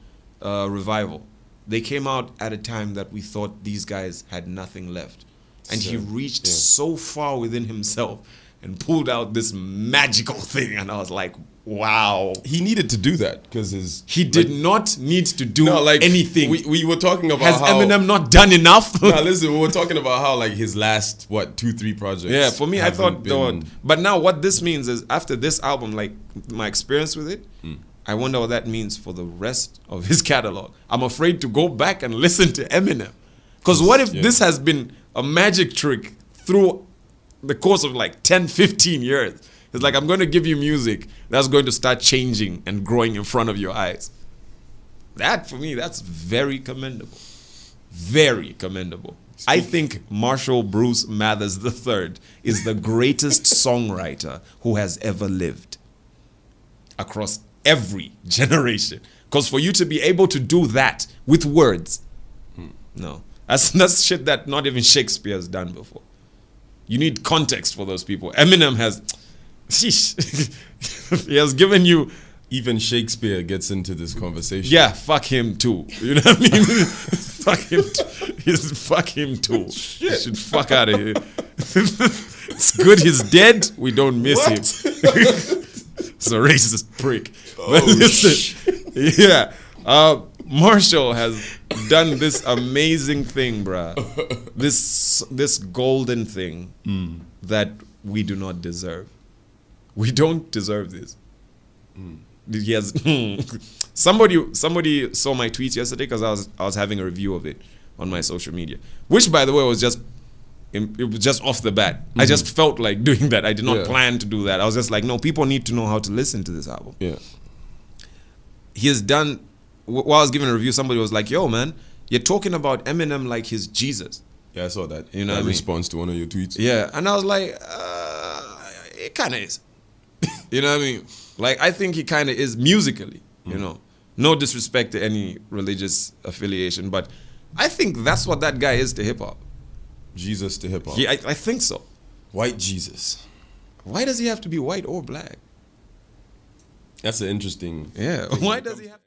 Revival. They came out at a time that we thought these guys had nothing left. And he reached so far within himself and pulled out this magical thing. And I was like, wow. He needed to do that because He did not need to do anything. We were talking about Has how Eminem not done enough? Nah, listen, we were talking about how like his last 2-3 projects. Yeah, for me, I thought. been, But now, what this means is after this album, like my experience with it, I wonder what that means for the rest of his catalog. I'm afraid to go back and listen to Eminem, because what if this has been a magic trick through the course of like 10-15 years? It's like, I'm going to give you music that's going to start changing and growing in front of your eyes. That, for me, that's very commendable. Very commendable. I think Marshall Bruce Mathers III is the greatest songwriter who has ever lived across every generation. Because for you to be able to do that with words, no. That's shit that not even Shakespeare has done before. You need context for those people. Eminem has... he has given you... Even Shakespeare gets into this conversation. Yeah, fuck him too. You know what I mean? Fuck him. Fuck him too. Shit. He should fuck out of here. It's good he's dead. We don't miss him. It's a racist prick. But listen, yeah. Marshall has done this amazing thing, bruh. This golden thing that we do not deserve. We don't deserve this. He has somebody saw my tweets yesterday because I was having a review of it on my social media, which by the way was just off the bat. I just felt like doing that. I did not plan to do that. I was just like, no, people need to know how to listen to this album. Yeah. He has done. While I was giving a review, somebody was like, yo, man, you're talking about Eminem like he's Jesus. Yeah, I saw that. You know what I mean? Response to one of your tweets. Yeah, and I was like, it kind of is. You know what I mean? Like, I think he kind of is musically, you know. No disrespect to any religious affiliation, but I think that's what that guy is to hip-hop. Jesus to hip-hop. Yeah, I think so. White Jesus. Why does he have to be white or black? That's an interesting... Yeah, why does he have...